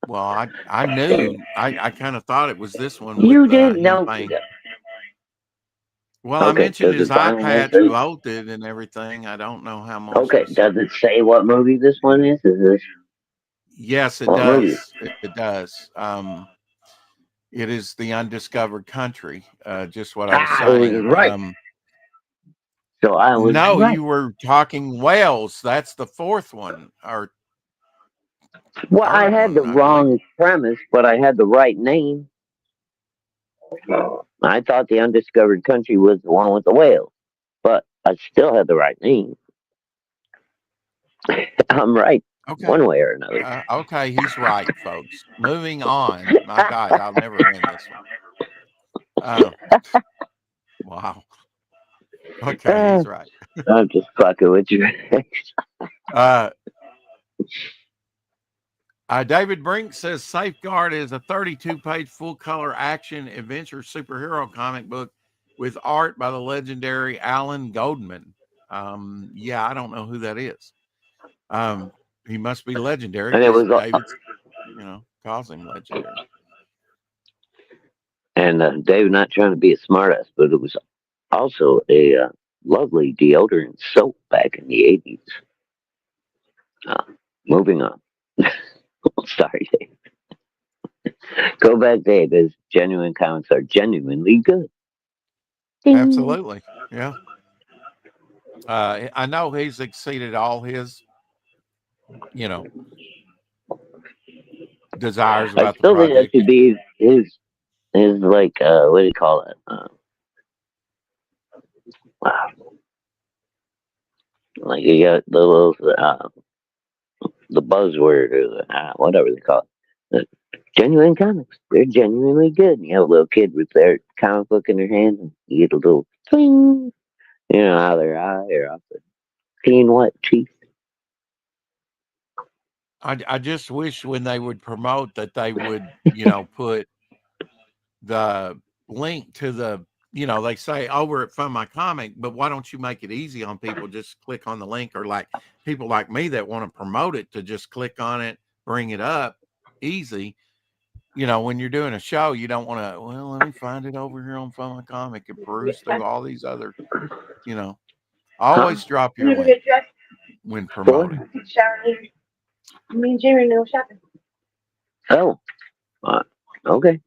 Well, I knew. I kind of thought it was this one. You With, didn't him know. playing. Well, I Okay, mentioned does his it eye finally patch say? bolted and everything. I don't know how much. Okay, does it say what movie this one is? Is this? Yes, it What does. movie? It does. It is the Undiscovered Country. Just what I was saying. Right. So I was no, right. you were talking Wales. That's the fourth one. Or well, I had the one, wrong premise, but I had the right name. I thought the Undiscovered Country was the one with the whales, but I still had the right name. I'm right. Okay. One way or another. Okay, he's right, folks. Moving on. My God, I'll never win this one. Wow. Okay, he's right. I'm just fucking with you. David Brink says Safeguard is a 32-page full-color action adventure superhero comic book with art by the legendary Alan Goldman. Yeah, I don't know who that is. He must be legendary because David's, calls him legendary. And David, not trying to be a smartass, but it was also a lovely deodorant soap back in the 80s. Moving on. Sorry, Dave. Go back, Dave, as genuine comics are genuinely good. Absolutely. Yeah. I know he's exceeded all his, desires about I still the project. think that should be his like, what do you call it? Like you got the little, the buzzword or whatever they call it. Genuine comics. They're genuinely good. And you have a little kid with their comic book in their hand and you get a little twing. You know how they're higher off the seeing what, Chief? I just wish when they would promote that they would, put the link to the, they say over at Fund My Comic, but why don't you make it easy on people? Just click on the link, or like people like me that want to promote it to just click on it, bring it up easy. When you're doing a show, you don't want to, well, let me find it over here on Fun My Comic and peruse through all these other, always drop your link when promoting. Me and Jerry know shopping. Oh, okay.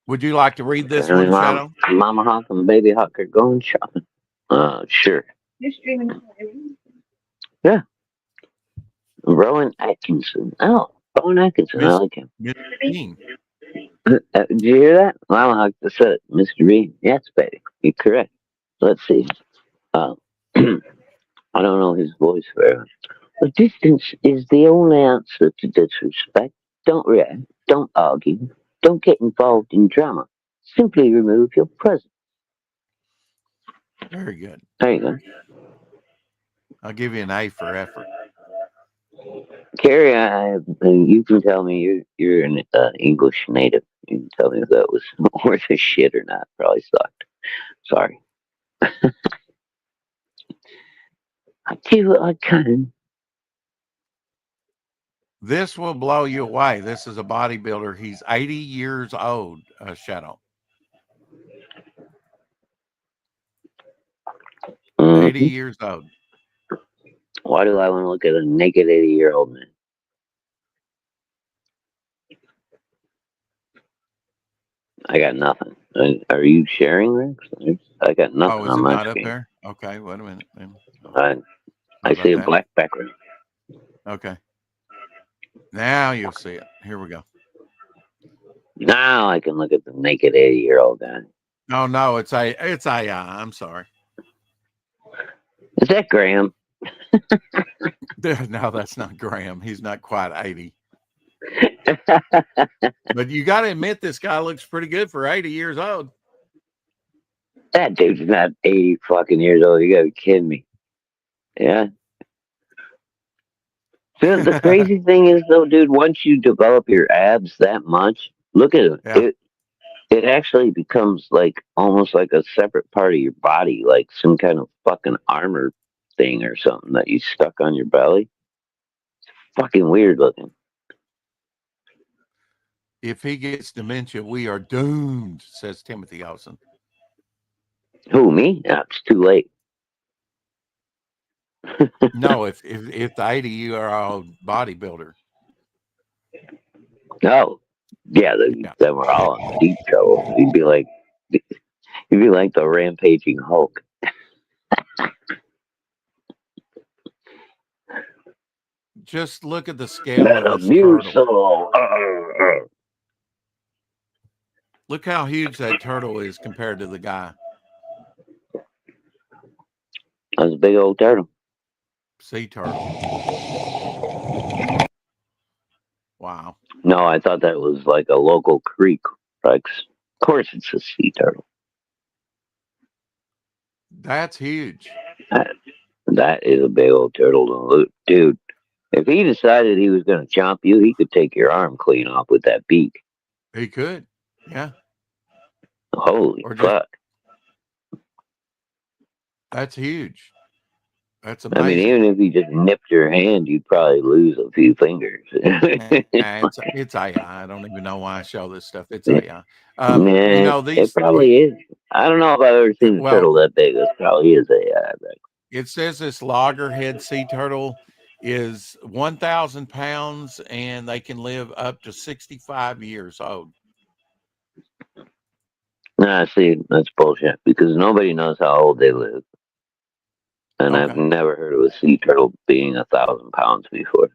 Would you like to read this one, Shadow? Mama Hawk and Baby Hawk are going shopping. Sure. You're streaming. Yeah. Rowan Atkinson. Oh, Rowan Atkinson. I like him. Mr. Bean. Did you hear that? Mama Hawk just said it. Mr. Bean. Yes, baby. You're correct. Let's see. I don't know his voice very well. But distance is the only answer to disrespect. Don't react. Don't argue. Don't get involved in drama. Simply remove your presence. Very good. There you go. I'll give you an A for effort. Carrie, you can tell me you're an English native. You can tell me if that was worth a shit or not. Probably sucked. Sorry. I do what I can. This will blow you away. This is a bodybuilder. He's 80 years old, Shadow. 80 years old. Why do I want to look at a naked 80-year-old man? I got nothing. Are you sharing this? I got nothing on my screen. Up there? Okay, wait a minute. I see a black background. Okay. Now you'll see it. Here we go. Now I can look at the naked 80-year-old guy. No, it's AI. I'm sorry. Is that Graham? No, that's not Graham. He's not quite 80. But you got to admit, this guy looks pretty good for 80 years old. That dude's not 80 fucking years old. You got to be kidding me. Yeah. The crazy thing is, though, dude, once you develop your abs that much, look at it. Yeah. It actually becomes like almost like a separate part of your body, like some kind of fucking armor thing or something that you stuck on your belly. It's fucking weird looking. If he gets dementia, we are doomed, says Timothy Olsen. Who, me? No, it's too late. No, if the 80-year-old bodybuilder. No. Yeah, then we're all in deep trouble. You'd be like the rampaging Hulk. Just look at the scale of this turtle. Look how huge that turtle is compared to the guy. That's a big old turtle. Sea turtle. Wow. No, I thought that was like a local creek. Like, of course it's a sea turtle. That's huge. That is a big old turtle. Dude, if he decided he was going to chomp you, he could take your arm clean off with that beak. He could. Yeah. Holy fuck. That's huge. That's amazing. I mean, even if he just nipped your hand, you'd probably lose a few fingers. It's AI. I don't even know why I show this stuff. It's AI. It probably is. I don't know if I've ever seen a turtle that big. It probably is AI. It says this loggerhead sea turtle is 1,000 pounds and they can live up to 65 years old. Nah, see, that's bullshit because nobody knows how old they live. And I've never heard of a sea turtle being 1,000 pounds before.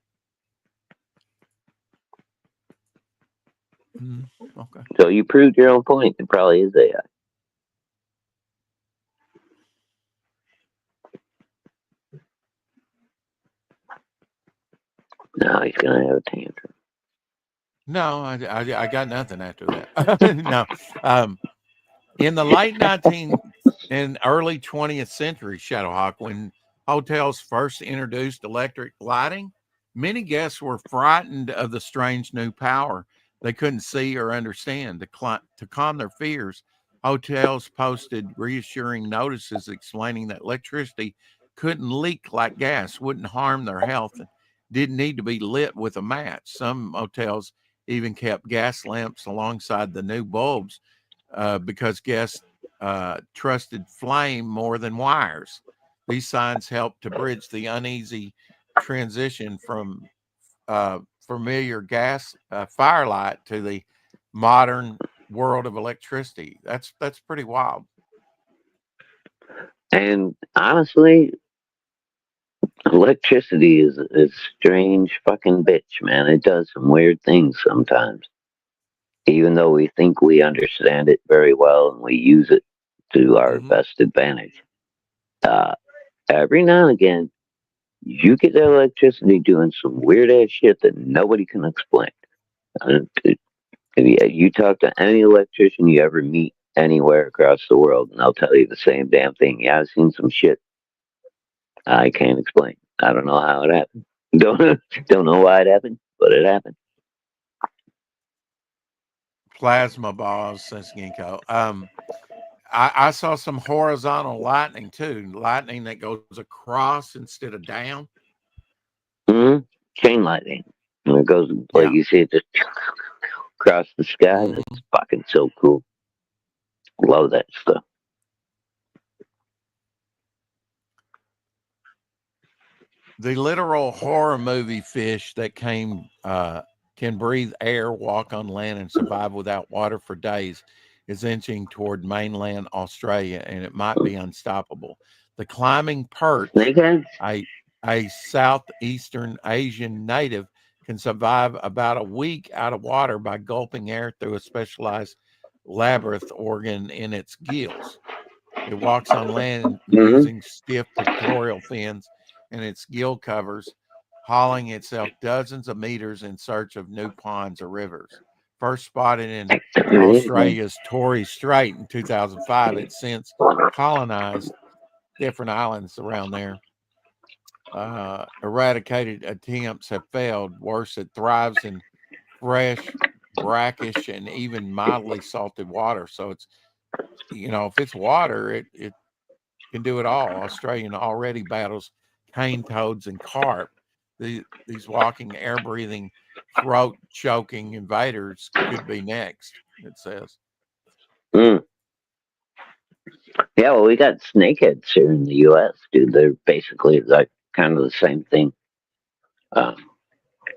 Okay. So you proved your own point. It probably is AI. Now he's gonna have a tantrum. No, I got nothing after that. No. In the late 19th and early 20th century, Shadowhawk, when hotels first introduced electric lighting, many guests were frightened of the strange new power they couldn't see or understand. To calm their fears, hotels posted reassuring notices explaining that electricity couldn't leak like gas, wouldn't harm their health, and didn't need to be lit with a match. Some hotels even kept gas lamps alongside the new bulbs because guests trusted flame more than wires. These signs helped to bridge the uneasy transition from familiar gas firelight to the modern world of electricity. That's pretty wild. And honestly, electricity is a strange fucking bitch, man. It does some weird things sometimes. Even though we think we understand it very well and we use it to our Hmm. best advantage. Uh, every now and again, you get that electricity doing some weird ass shit that nobody can explain. And you talk to any electrician you ever meet anywhere across the world, and they'll tell you the same damn thing. Yeah, I've seen some shit I can't explain. I don't know how it happened. Don't know why it happened, but it happened. Plasma balls, says Ginkgo. I saw some horizontal lightning too, lightning that goes across instead of down. hmm Chain lightning. And it goes like Yeah. you see it just across the sky. Hmm. That's fucking so cool. Love that stuff. The literal horror movie fish that can breathe air, walk on land, and survive without water for days is inching toward mainland Australia, and it might be unstoppable. The climbing perch, Snakeheads? a, a southeastern Asian native, can survive about a week out of water by gulping air through a specialized labyrinth organ in its gills. It walks on land Mm-hmm. using stiff pectoral fins and its gill covers, hauling itself dozens of meters in search of new ponds or rivers. First spotted in Australia's Torres Strait in 2005, it's since colonized different islands around there. Eradicated attempts have failed. Worse, it thrives in fresh, brackish, and even mildly salted water. So it's, if it's water, it can do it all. Australian already battles cane toads and carp. These walking, air breathing, throat choking invaders could be next, it says. Mm. Yeah, well, we got snakeheads here in the U.S., dude. They're basically like kind of the same thing. Um,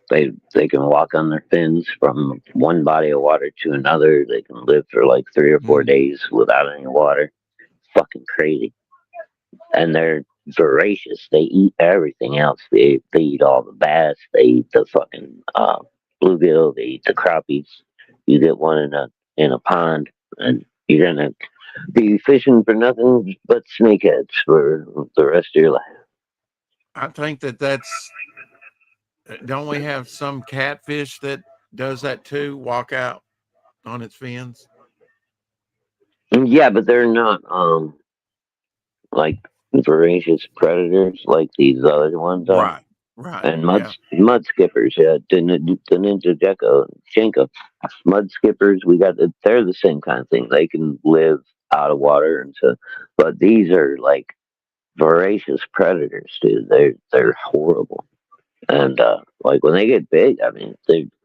they can walk on their fins from one body of water to another. They can live for like 3 or 4 days without any water. Fucking crazy. And they're voracious. They eat everything else. They eat all the bass. They eat the fucking bluegill. They eat the crappies. You get one in a pond, and you're gonna be fishing for nothing but snakeheads for the rest of your life. I think that's, don't we have some catfish that does that too? Walk out on its fins? And yeah, but they're not like voracious predators like these other ones are. Right, right. And Yeah. mud skippers, yeah, the ninja gecko, Jenko, mud skippers. They're the same kind of thing. They can live out of water and so, but these are like voracious predators, dude. They're horrible. And like when they get big, I mean,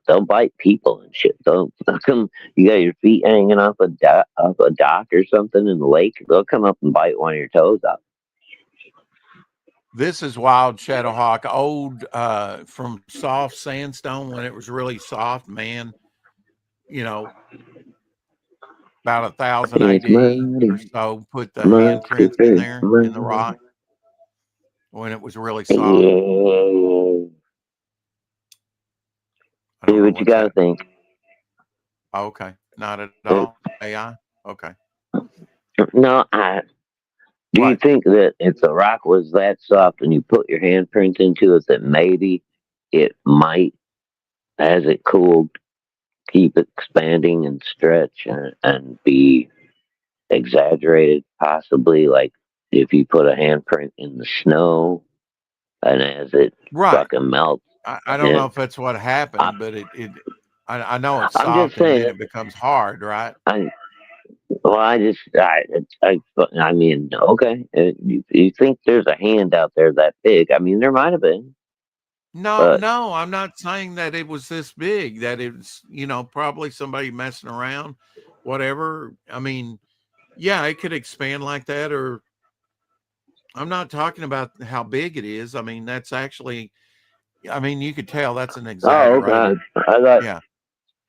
they'll bite people and shit. They'll come. You got your feet hanging off a dock or something in the lake. They'll come up and bite one of your toes off. This is wild Shadowhawk, old from soft sandstone when it was really soft, man. You know, about 1,000 It's AD or muddy, so. Put the mud handprints in skippers, there in the mud. rock when it was really soft. Yeah. I don't Do know what you what's gotta happening. think. Oh, okay, not at Uh, all. AI. Okay. No, do you What? think that if the rock was that soft and you put your handprint into it, that maybe it might, as it cooled, keep expanding and stretch and be exaggerated, possibly. Like if you put a handprint in the snow and as it Right. fucking melts. I don't Yeah. know if that's what happened, but I know it's I'm just soft and then saying. it becomes hard, right? Well, I mean, okay. You think there's a hand out there that big? I mean, there might have been, No, but no, I'm not saying that it was this big, that it's, probably somebody messing around, whatever. I mean, yeah, it could expand like that, or I'm not talking about how big it is. I mean, that's actually, you could tell that's an oh god, exaggerated, yeah.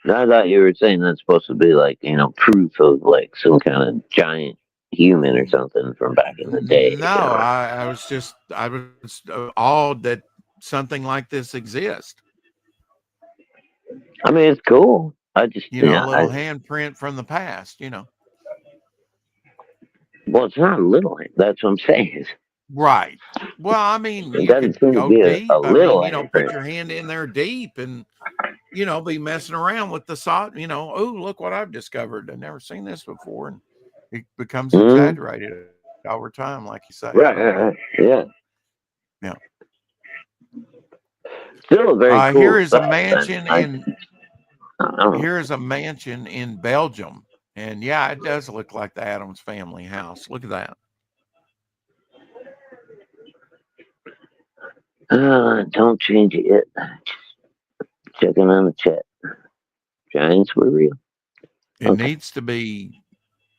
I thought you were saying that's supposed to be like proof of like some kind of giant human or something from back in the day. No, I was awed that something like this exists. I mean, it's cool. I just A little handprint from the past. well, it's not a little. That's what I'm saying. Right. Well, It you doesn't could seem to go be a deep. little Put handprint. your hand in there deep and, be messing around with the salt, oh, look what I've discovered. I've never seen this before. And it becomes Mm-hmm. exaggerated over time, like you say. Right. Yeah. Yeah. Still a very Here cool is a sight. mansion in I don't know. Here is a mansion in Belgium. And yeah, it does look like the Adams family house. Look at that. Don't change it yet. Checking on the chat. Giants were real. It Okay. needs to be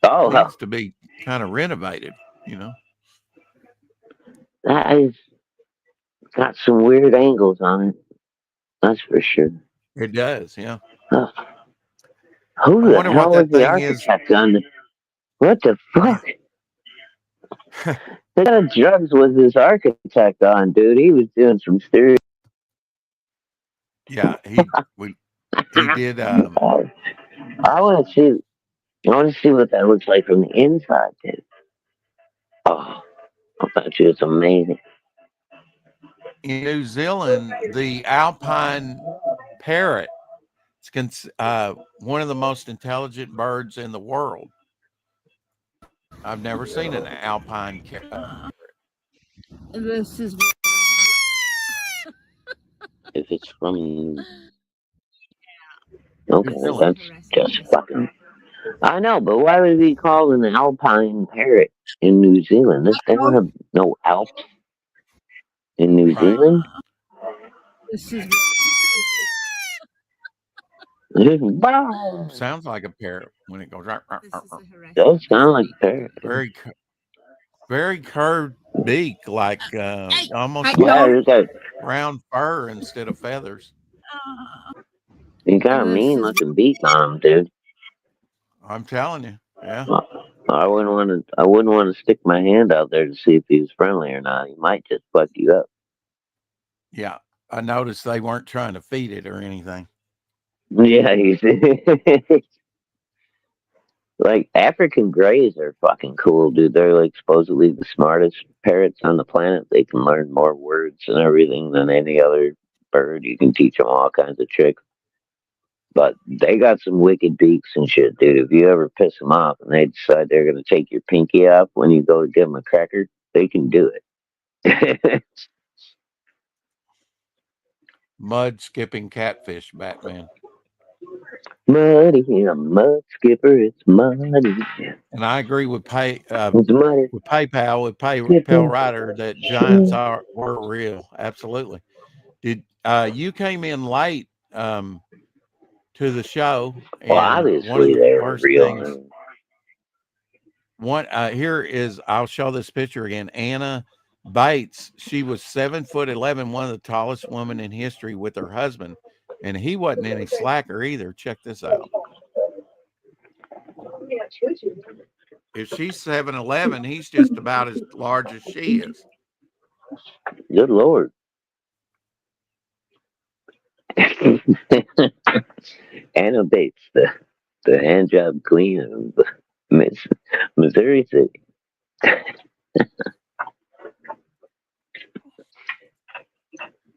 Oh, hell. kind of renovated, That is got some weird angles on it. That's for sure. It does, yeah. Huh. I Who the wonder what hell was that the thing is. architect on the? What the fuck? What kind of drugs was this architect on, dude? He was doing some serious. Yeah, he did. I want to see. I want to see what that looks like from the inside, dude. Oh, I thought she was amazing. In New Zealand, the Alpine parrot is one of the most intelligent birds in the world. I've never seen an Alpine parrot. This is If it's from. Okay, New Zealand. that's just fucking. I know, but why would it be called an alpine parrot in New Zealand? They don't have no Alps in New Right. Zealand. this is Wow. Sounds like a parrot when it goes. Does sound like a parrot. Very, very curved beak, like almost Yeah, like you got round fur instead of feathers. a mean looking beak on him, dude. I'm telling you. Yeah. I wouldn't want to. I wouldn't want to stick my hand out there to see if he was friendly or not. He might just fuck you up. Yeah. I noticed they weren't trying to feed it or anything. Yeah, he's like African greys are fucking cool, dude. They're like supposedly the smartest parrots on the planet. They can learn more words and everything than any other bird. You can teach them all kinds of tricks. But they got some wicked beaks and shit, dude. If you ever piss them off and they decide they're gonna take your pinky off when you go to give them a cracker, they can do it. Mud skipping catfish, Batman. Muddy, a mud skipper, it's muddy. And I agree with It's muddy. PayPal Rider that giants were real. Absolutely. Did you came in late to the show, Well, and one of obviously the they were first real. things here is, I'll show this picture again. Anna Bates, she was 7'11", one of the tallest women in history, with her husband, and he wasn't any slacker either. Check this out. If she's 7'11", he's just about as large as she is. Good Lord. Anna Bates, the hand job queen of Missouri City.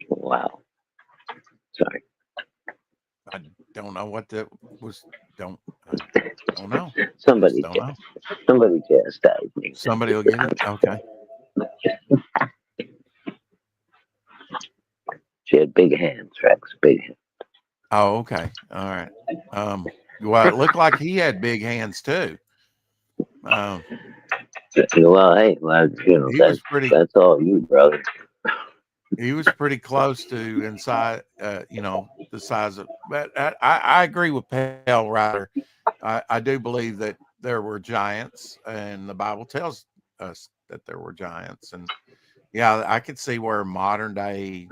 Wow. Sorry. I don't know what that was. Don't know. Somebody Just don't know. chastised me. Somebody will get it. Okay. She had big hands, Rex. Big hands. Oh, okay. All right. Well, it looked like he had big hands too. Well, hey, well, He was pretty. that's all you, brother. He was pretty close to inside. The size of. But I agree with Pale Rider. I do believe that there were giants, and the Bible tells us that there were giants, and yeah, I could see where modern day,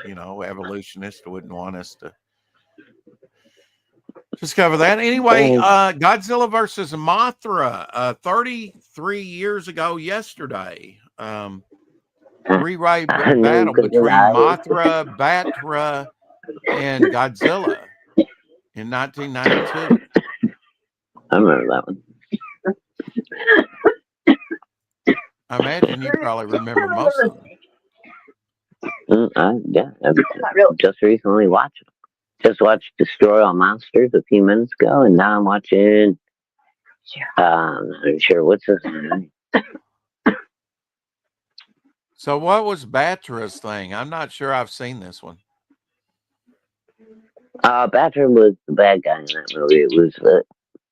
evolutionists wouldn't want us to discover that. Anyway, Godzilla versus Mothra, 33 years ago yesterday. Three-way battle between Mothra, Batra, and Godzilla in 1992. I remember that one. I imagine you probably remember most of them. I just recently watched them. Just watched Destroy All Monsters a few minutes ago, and now I'm watching. I'm not sure what's his name. So, what was Batra's thing? I'm not sure I've seen this one. Batra was the bad guy in that movie. It was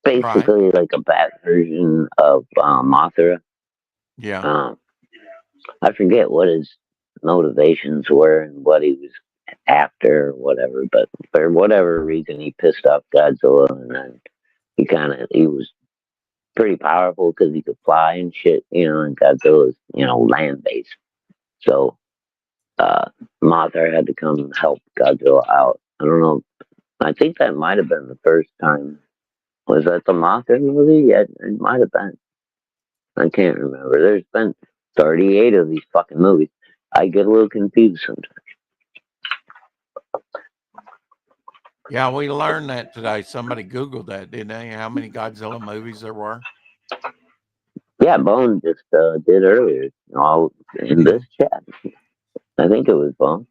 basically like a bad version of Mothra. Yeah. I forget what his motivations were and what he was after or whatever, but for whatever reason he pissed off Godzilla, and then he was pretty powerful because he could fly and shit, and Godzilla's, land based. So Mothra had to come and help Godzilla out. I don't know. I think that might have been the first time. Was that the Mothra movie? Yeah, it might have been. I can't remember. There's been 38 of these fucking movies. I get a little confused sometimes. Yeah, we learned that today. Somebody Googled that, didn't they? How many Godzilla movies there were? Yeah, Bone just did earlier. All in this chat. I think it was Bone.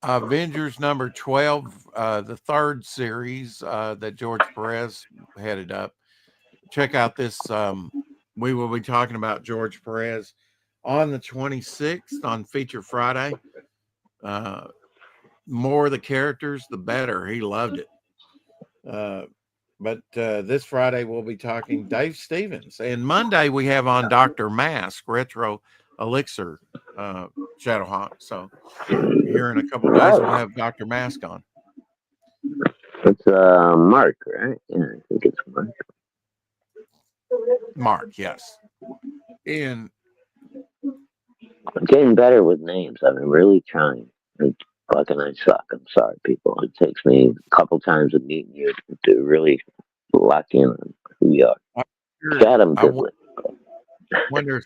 Avengers number 12, the third series that George Perez headed up. Check out this. We will be talking about George Perez on the 26th on Feature Friday. More of the characters, the better. He loved it. But this Friday, we'll be talking Dave Stevens. And Monday, we have on Dr. Mask, Retro Elixir, Shadowhawk. So here in a couple of days, we'll have Dr. Mask on. It's Mark, right? Yeah, I think it's Mark. Mark, yes. And I'm getting better with names. I've been really trying. Fucking I suck. I'm sorry, people. It takes me a couple times of meeting you to really lock in on who you are. Chad, I'm good with. I wonder if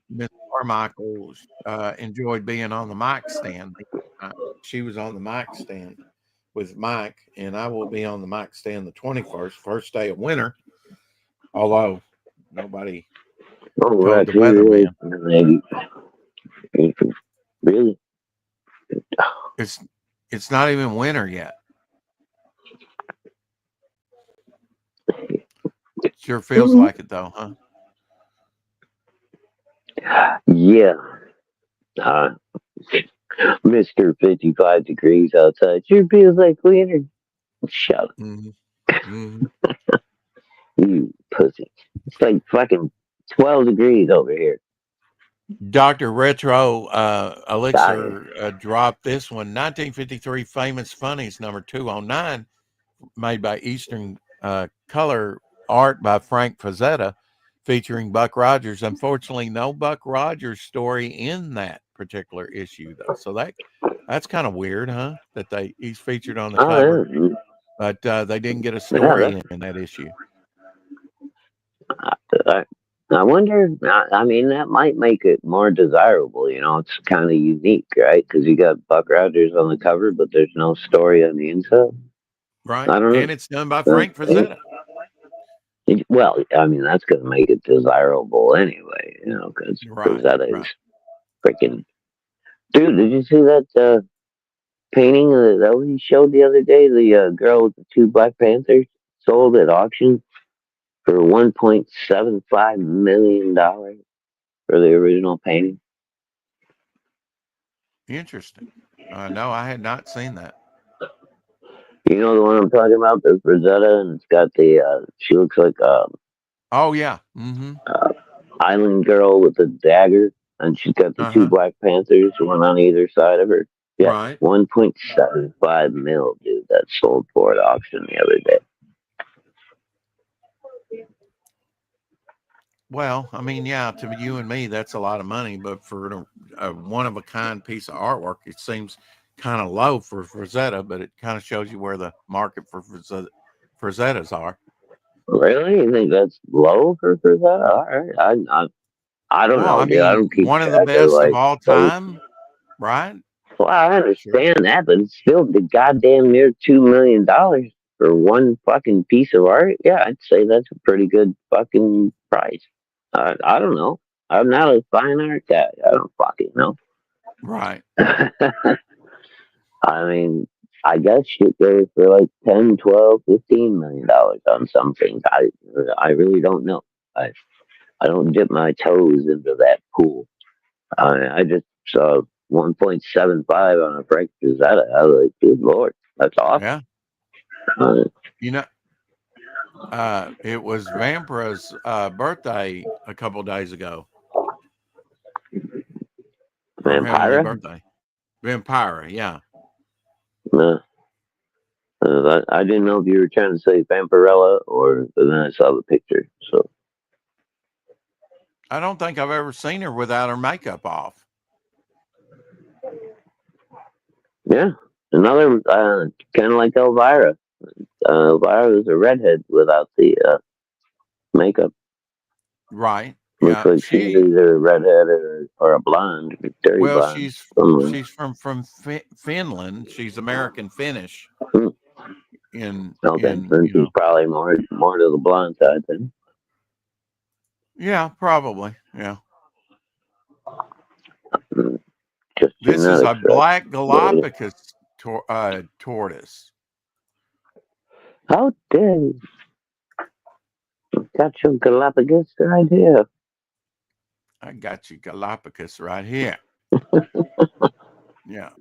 Miss Carmichael enjoyed being on the mic stand. She was on the mic stand with Mike, and I will be on the mic stand the 21st, first day of winter. Although nobody told the weatherman. Really? It's not even winter yet. Sure feels like it though, huh? Yeah. Mr. 55 degrees outside. Sure feels like winter. Shut up. Mm-hmm. You pussy. It's like fucking 12 degrees over here. Dr. Retro Elixir dropped this one. 1953 Famous Funnies, number 209, made by Eastern Color Art by Frank Frazetta, featuring Buck Rogers. Unfortunately, no Buck Rogers story in that particular issue, though. So that's kind of weird, huh? That he's featured on the cover, but they didn't get a story in that issue. I wonder, I mean, that might make it more desirable, it's kind of unique, right? Because you got Buck Rogers on the cover, but there's no story on the inside. Right, and it's done by Frank Frazetta. Well, I mean, that's going to make it desirable anyway, because Frazetta is freaking... Dude, did you see that painting that we showed the other day? The girl with the two Black Panthers sold at auction for $1.75 million for the original painting. Interesting. No, I had not seen that. You know the one I'm talking about? There's Rosetta, and it's got the. She looks like Oh yeah. Mm-hmm. Island girl with a dagger, and she's got the two Black Panthers, one on either side of her. Yeah, Right. 1.75 mil, dude. That sold for at auction the other day. Well, I mean, yeah, to you and me, that's a lot of money, but for a one-of-a-kind piece of artwork, it seems kind of low for Rosetta, but it kind of shows you where the market for Rosettas are. Really? You think that's low for that? All right. I don't know, I dude. I mean, don't keep one of the track best like of all those. time, right? Well, I understand that, but it's still the goddamn near $2 million for one fucking piece of art. Yeah, I'd say that's a pretty good fucking price. I don't know. I'm not a fine art guy. I don't fucking know. Right. I mean, I guess shit goes for like 10, 12, $15 million on some things. I really don't know. I don't dip my toes into that pool. I just saw 1.75 on a Frank Rosetta. I was like, good lord, that's awesome. Yeah. You know, it was Vampira's birthday a couple days ago. Vampira? Birthday. Vampira, yeah. I didn't know if you were trying to say Vampirella, but then I saw the picture. So I don't think I've ever seen her without her makeup off. Yeah, another kind of like Elvira. Elvira was a redhead without the makeup. Right. Looks like she's either a redhead or a blonde, dirty blonde. She's from Finland. She's American Finnish. Then she's probably more to the blonde side then. Yeah, probably. Yeah. This is a black Galapagos tortoise. How dare you? Got your Galapagos right here. I got you Galapagos right here. Yeah.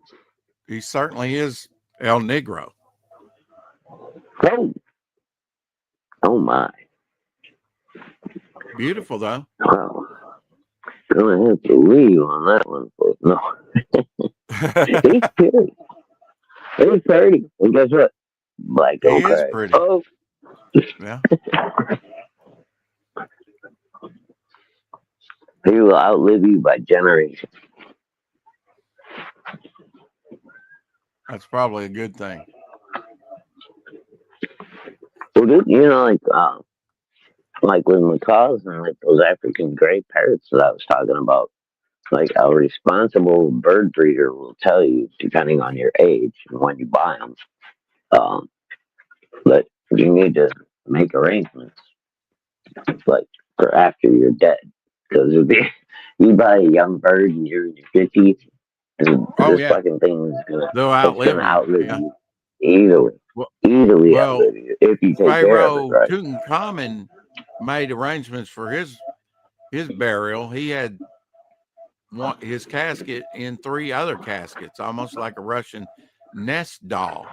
He certainly is El Negro. Oh my. Beautiful though. Wow. Gonna have to leave on that one, folks. No. He's pretty. He's pretty. And guess what? Like, he is pretty. Oh. Yeah. He will outlive you by generations. That's probably a good thing. Well, dude, like with macaws and like those African gray parrots that I was talking about, like a responsible bird breeder will tell you, depending on your age and when you buy them, that you need to make arrangements, like for after you're dead, because you buy a young bird and you're in your 50s, and this fucking thing is gonna outlive you. Easily outlive you if you take care of it right. Tutankhamun made arrangements for his burial. He had his casket in 3 other caskets, almost like a Russian nest doll.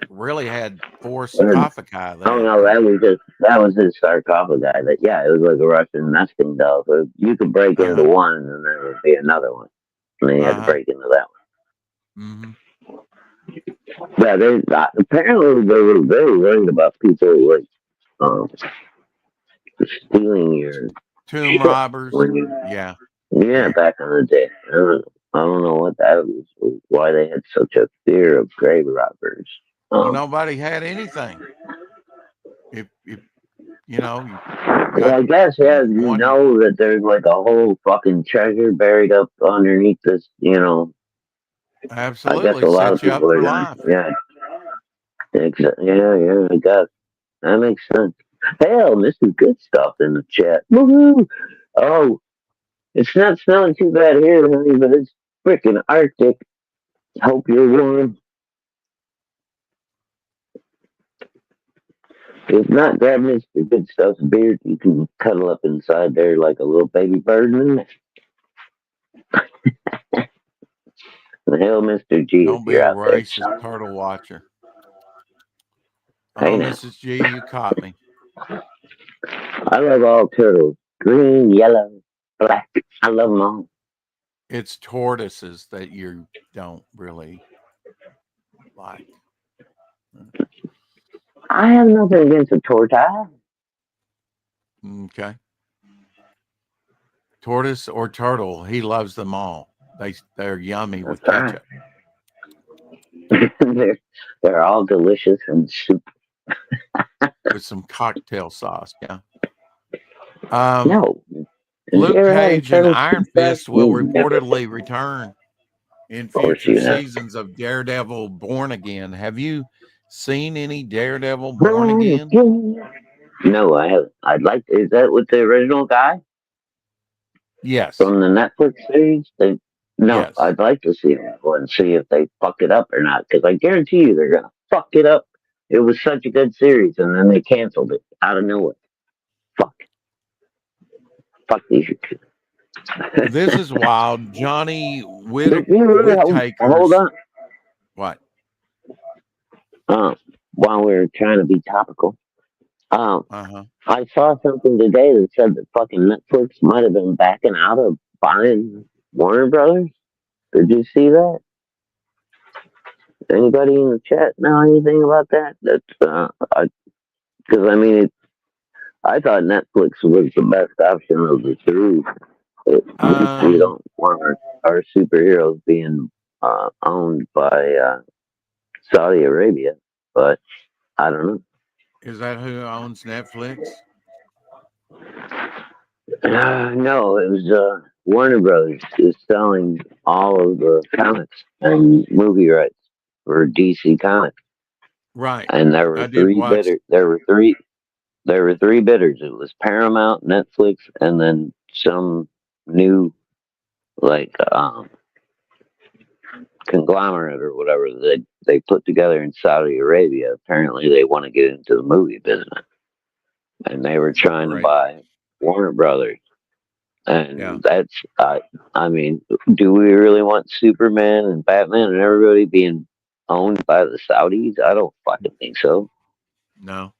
Really had 4 sarcophagi there. Oh no, that was his sarcophagi. It was like a Russian nesting doll. So you could break into one, and then there would be another one, and then you had to break into that one. Mm-hmm. Yeah, apparently they were very worried about people like stealing your tomb robbers. Yeah, back in the day. I don't know what that was. Why they had such a fear of grave robbers. Nobody had anything. If I guess you know that there's like a whole fucking treasure buried up underneath this. Absolutely. I guess a lot of people are gonna, I guess that makes sense. Hell, this is good stuff in the chat. Woohoo! Oh, it's not smelling too bad here, honey, but it's freaking Arctic. Hope you're warm. If not, grab Mr. Good Stuff's beard. You can cuddle up inside there like a little baby bird. Hell, Mr. G, if Don't be you're a out there. racist turtle watcher. Hey Oh, now. Mrs. G, you caught me. I love all turtles. Green, yellow, black. I love them all. It's tortoises that you don't really like. I have nothing against a tortoise. Okay. Tortoise or turtle, he loves them all. They're yummy with That's ketchup. they're all delicious and soup. With some cocktail sauce. Yeah. No. Luke Cage and Iron Fist will Never. reportedly return in course future you have. seasons of Daredevil Born Again. Have you seen any Daredevil Born Again? No, I haven't. I'd like. Is that with the original guy Yes. from the Netflix series? No, Yes. I'd like to see them and see if they fuck it up or not. Because I guarantee you they're gonna fuck it up. It was such a good series, and then they canceled it out of nowhere. Fuck these. This is wild. Johnny Whittaker's. Hold on. What? While we're trying to be topical, Uh-huh. I saw something today that said that fucking Netflix might have been backing out of buying Warner Brothers. Did you see that? Anybody in the chat know anything about that? That's because I mean, I thought Netflix was the best option of the three. We don't want our superheroes being owned by Saudi Arabia, but I don't know. Is that who owns Netflix? No, it was Warner Brothers is selling all of the comics and movie rights for DC Comics. Right. And there were three bidders. There were three bidders. It was Paramount, Netflix, and then some new like conglomerate or whatever that they put together in Saudi Arabia. Apparently, they want to get into the movie business, and they were trying to buy Warner Brothers. And that's, I mean, do we really want Superman and Batman and everybody being owned by the Saudis? I don't fucking think so. No.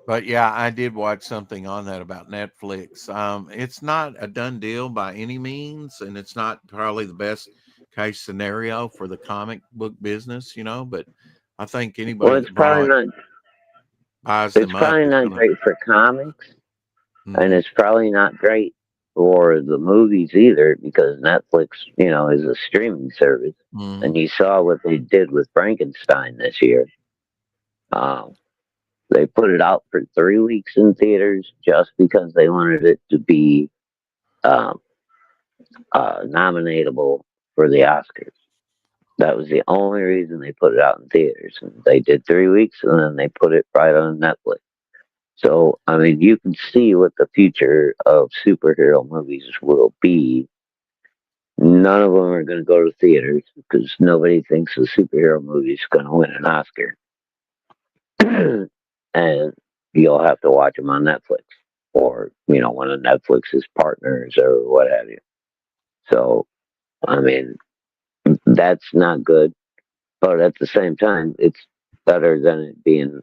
But yeah, I did watch something on that about Netflix. It's not a done deal by any means, and it's not probably the best case scenario for the comic book business, but I think anybody it's probably not great for comics, and it's probably not great for the movies either, because Netflix, is a streaming service, and you saw what they did with Frankenstein this year. They put it out for 3 weeks in theaters just because they wanted it to be nominatable for the Oscars. That was the only reason they put it out in theaters. And they did 3 weeks, and then they put it right on Netflix. So, I mean, you can see what the future of superhero movies will be. None of them are going to go to theaters because nobody thinks a superhero movie is going to win an Oscar. And you'll have to watch them on Netflix or, one of Netflix's partners or what have you. So, I mean, that's not good. But at the same time, it's better than it being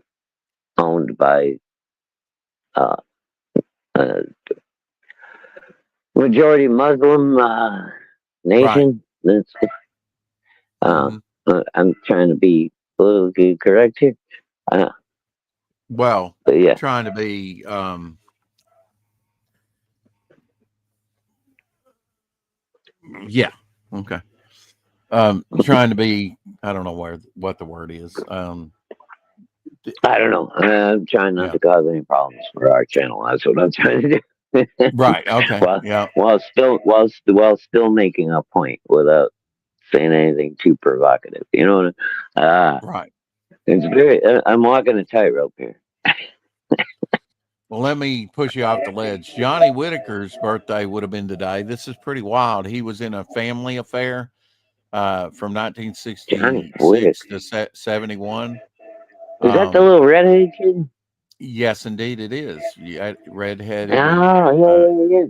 owned by majority Muslim nation. Right. I'm trying to be politically correct here. Well, but yeah, trying to be yeah, okay. Trying to be, I don't know what the word is. I don't know. I'm trying not to cause any problems for our channel. That's what I'm trying to do. Right. Okay. While still making a point without saying anything too provocative. You know what? Right. It's I'm walking a tightrope here. Well, let me push you off the ledge. Johnny Whitaker's birthday would have been today. This is pretty wild. He was in a family affair from Johnny 1966 Whitaker. to 71. Is that the little redheaded kid? Yes, indeed it is. Yeah, redheaded. Oh, yeah.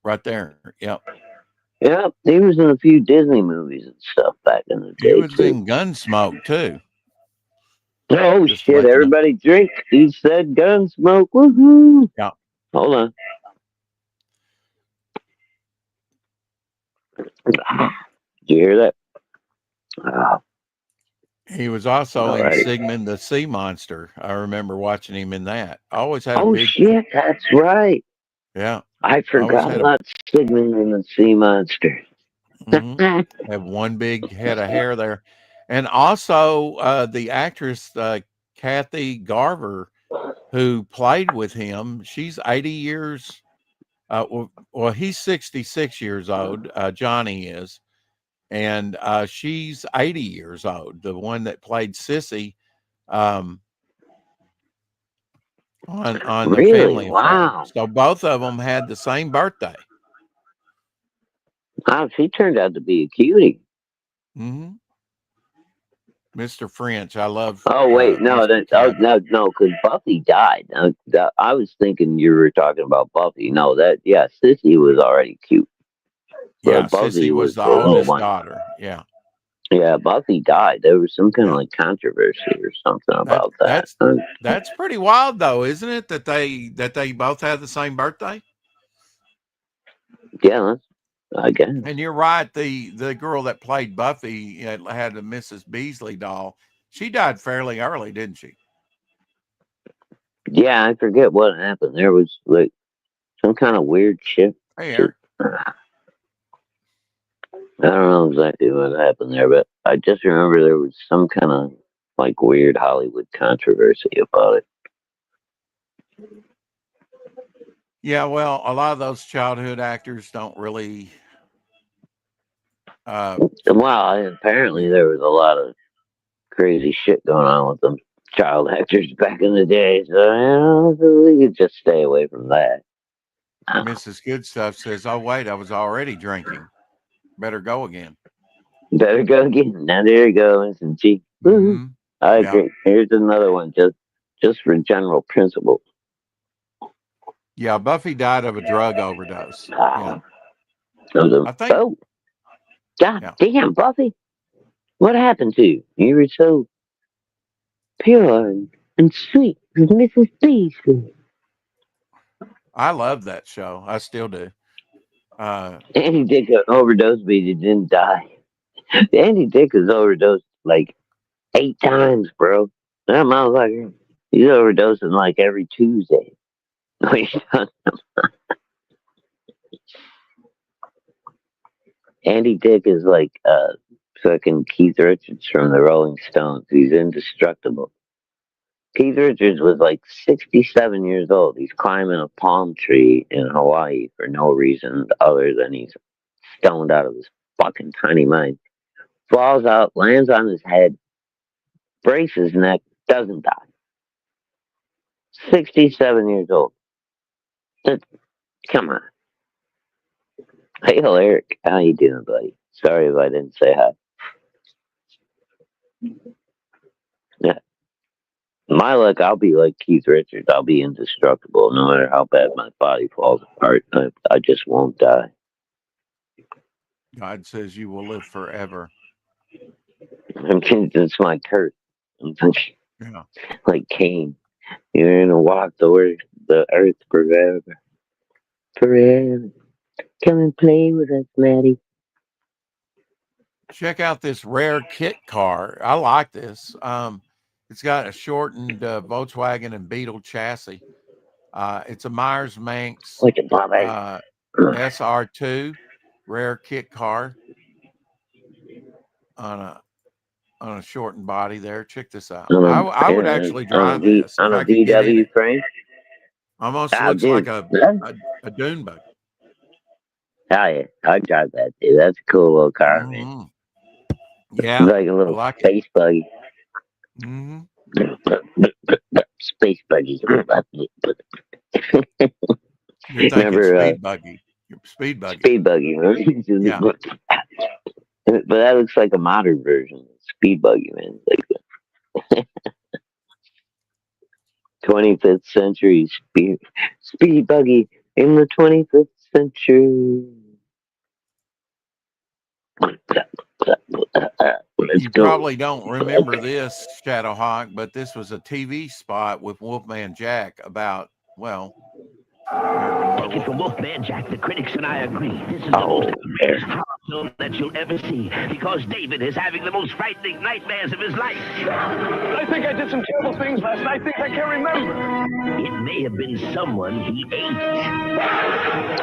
Right there. Yep. Yeah, he was in a few Disney movies and stuff back in the He day, was too. in Gunsmoke, too. Oh, Just to shit, let you know. everybody drink. He said Gunsmoke. Woohoo. Yeah. Hold on. Did you hear that? Oh, He was also in alrighty. Sigmund the Sea Monster. I remember watching him in that. I always had a Oh, big. shit, that's right. Yeah. I forgot had a- about Sigmund and the Sea Monster. Mhm. Have one big head of hair there. And also the actress Kathy Garver, who played with him, she's 80 years. Well, he's 66 years old. Johnny is. And she's 80 years old. The one that played Sissy on the Really? Family Affair. Wow. So both of them had the same birthday. Wow, she turned out to be a cutie. Mm-hmm. Mr. French, I love. Oh wait, no, Mr. no, because Buffy died. I was thinking you were talking about Buffy. No, Sissy was already cute. Yeah, But Buffy Sissy was the little oldest one. daughter. Yeah. Yeah, Buffy died. There was some kind of like controversy or something about that. That's pretty wild, though, isn't it? That they both had the same birthday. Yeah, I guess. And you're right. The girl that played Buffy had the Mrs. Beasley doll. She died fairly early, didn't she? Yeah, I forget what happened. There was like some kind of weird shit. Hey, Eric. I don't know exactly what happened there, but I just remember there was some kind of like weird Hollywood controversy about it. Yeah, well, a lot of those childhood actors don't really. Well, apparently there was a lot of crazy shit going on with them child actors back in the day, so we could just stay away from that. Mrs. Good Stuff says, "Oh wait, I was already drinking. Better go again." Better go again. Now there you go, Mrs. G. Mm-hmm. I agree. Here's another one, just for general principle. Yeah, Buffy died of a drug overdose. I think. Oh, God damn, Buffy! What happened to you? You were so pure and sweet, Mrs. Beasley. I love that show. I still do. Andy Dick overdosed, but he didn't die. Andy Dick has overdosed like 8 times, bro. That motherfucker, he's overdosing like every Tuesday. Andy Dick is like fucking Keith Richards from the Rolling Stones. He's indestructible. Keith Richards was like 67 years old. He's climbing a palm tree in Hawaii for no reason other than he's stoned out of his fucking tiny mind. Falls out, lands on his head, breaks his neck, doesn't die. 67 years old. Come on. Hey, Eric. How you doing, buddy? Sorry if I didn't say hi. Yeah. My luck, I'll be like Keith Richards. I'll be indestructible no matter how bad my body falls apart. I just won't die. God says you will live forever. It's my curse. Yeah. Like Cain. You're going to walk the earth forever. Forever. Come and play with us, Maddie. Check out this rare kit car. I like this. It's got a shortened Volkswagen and Beetle chassis. It's a Myers Manx SR2 rare kit car on a shortened body there. Check this out. I would actually drive this on if a I could get in VW it. frame. Almost looks like a dune buggy. Oh yeah, I'd drive that too. That's a cool little car, man. Yeah, it's like a little space buggy. Mm-hmm. buggy. You're thinking Remember, speed buggy. Speed buggy. Speed buggy, right? Yeah. But that looks like a modern version of Speed Buggy, man. Like 25th century speed buggy in the 25th century. Let's You go. probably don't remember this, Shadowhawk, but this was a TV spot with Wolfman Jack about, well, Take it from Wolfman Jack. The critics and I agree. This is the Oh, most man. outrageous horror film that you'll ever see because David is having the most frightening nightmares of his life. I think I did some terrible things last night, things I can't remember. It may have been someone he ate.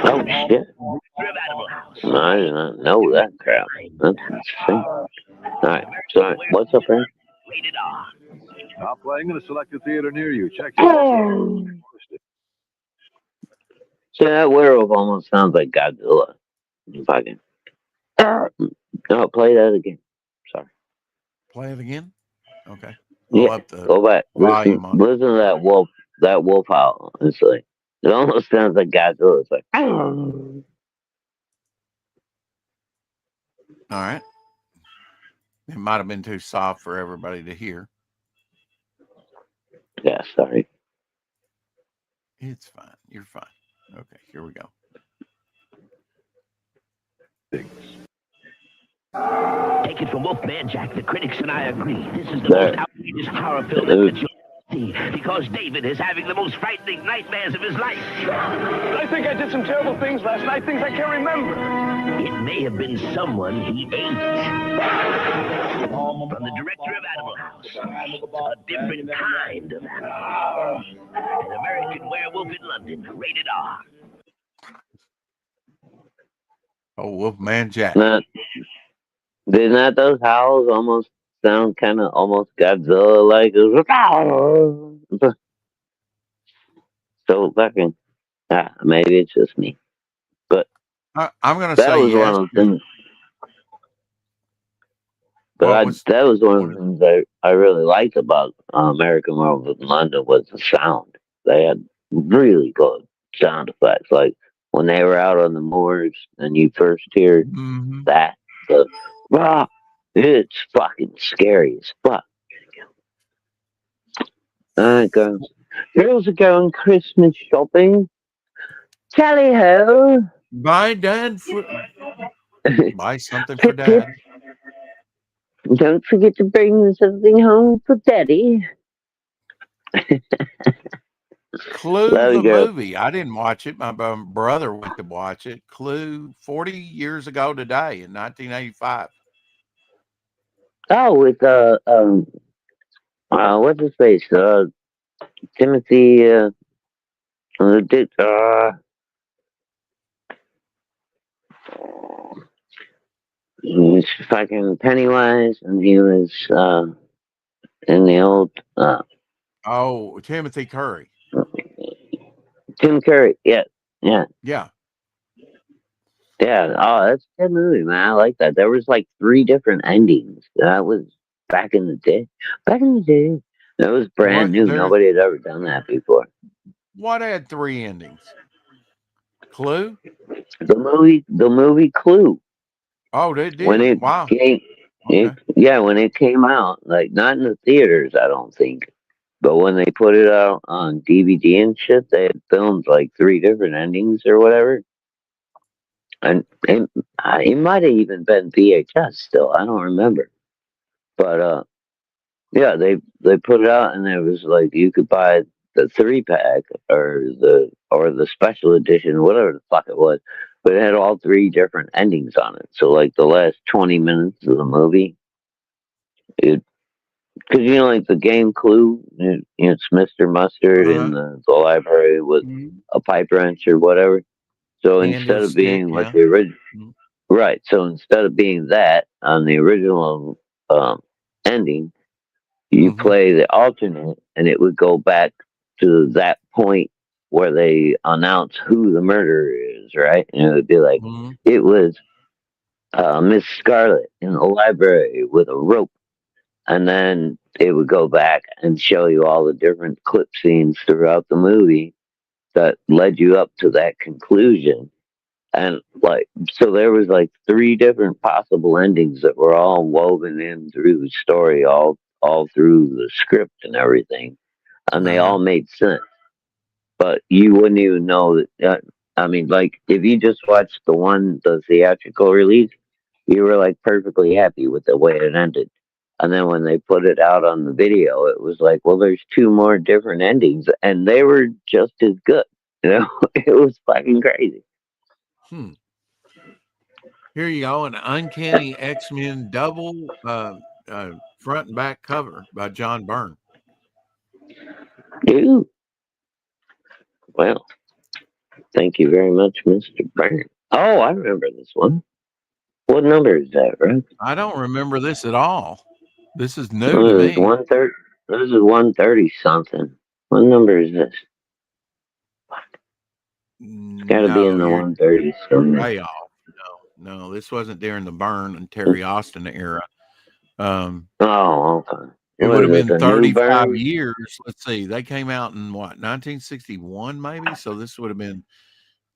Oh, shit. From Animal House. No, I did not know that crap. That's insane. Alright, sorry. What's up, man? Rated R. Now playing in a selected theater near you. Check Oh. So that werewolf almost sounds like Godzilla. Fucking. No, play that again. Sorry. Play it again? Okay. Yeah, Up the go back. volume on it. Listen to that wolf howl. It's like, it almost sounds like Godzilla. It's like, All right. It might have been too soft for everybody to hear. yeah, sorry. It's fine. You're fine. Okay, here we go. Take it from Wolfman Jack. The critics and I agree. This is the There. most outrageous horror film that you'll see because David is having the most frightening nightmares of his life. I think I did some terrible things last night, things I can't remember. It may have been someone he ate. From the director of Animal House, a different kind of animal. An American Werewolf in London, rated R. Oh, Wolfman Jack. Didn't that those howls almost sound kind of almost Godzilla-like? So fucking, maybe it's just me. But I'm going to that say was yes. one of the things. But that was one of the things I really liked about American Werewolf in London was the sound. They had really good sound effects. Like when they were out on the moors and you first hear Mhm. that, it's fucking scary as fuck. Alright, girls. Girls are going Christmas shopping. Tally ho! Buy something for Dad. Don't forget to bring something home for Daddy. Clue There the we go. movie. I didn't watch it. My brother went to watch it. Clue 40 years ago today in 1985. Oh, with what's his face? Timothy he was fucking Pennywise, and he was in the old Oh, Timothy Curry. Tim Curry. Yeah. Yeah. Oh, that's a good movie, man. I like that. There was like 3 different endings. That was back in the day. That was brand new. Nobody had ever done that before. What had 3 endings? Clue? The movie Clue. Oh, they did. When it Wow. came, when it came out, like not in the theaters, I don't think, but when they put it out on DVD and shit, they had filmed like 3 different endings or whatever. And it might have even been VHS still. I don't remember. But yeah, they put it out, and it was like you could buy the 3-pack or the special edition, whatever the fuck it was. But it had all 3 different endings on it. So like the last 20 minutes of the movie, because like the game Clue, it's Mr. Mustard in the library with a pipe wrench or whatever. So instead of being like the original, right? So instead of being that on the original ending, you play the alternate, and it would go back to that point where they announce who the murderer is, right? And it would be like it was Miss Scarlet in the library with a rope and then it would go back and show you all the different clip scenes throughout the movie that led you up to that conclusion. And like, so there was like three different possible endings that were all woven in through the story, all through the script and everything, and they all made sense. But you wouldn't even know that. I mean, like if you just watched the theatrical release, you were like perfectly happy with the way it ended. And then when they put it out on the video, it was like, well, there's two more different endings, and they were just as good. You know, it was fucking crazy. Here you go, an Uncanny X-Men double front and back cover by John Byrne. Dude. Well, thank you very much, Mr. Byrne. Oh, I remember this one. What number is that, right? I don't remember this at all. This is new Oh, to this is me. 130. This is 130 something. What number is this? It's got to be in the 130s somewhere. Way off. No, this wasn't during the Byrne and Terry Austin era. Oh, okay. It would have been the new 35 Byrne? years. Let's see. They came out in what, 1961 maybe? So this would have been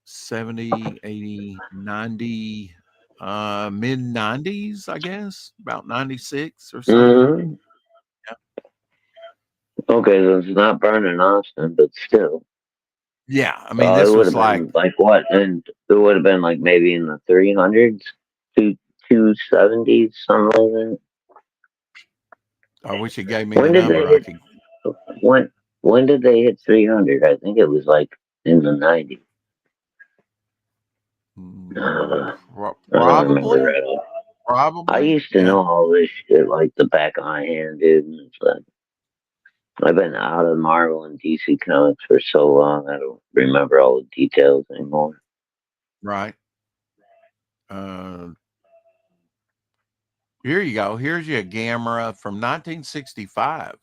70, 80, 90, mid 90s, I guess. About 96 or something. Mm-hmm. Okay, so it's not Byrne and Austin, but still. Yeah, I mean, this was like what? And it would have been like maybe in the 300s, 270s, something like that. I wish you gave me the number. When did they hit 300? I think it was like in the 90s. Probably. Probably. I used to know all this shit like the back of my hand, dude. And it's like, I've been out of Marvel and DC Comics for so long, I don't remember all the details anymore. Right. Here you go. Here's your Gamera from 1965.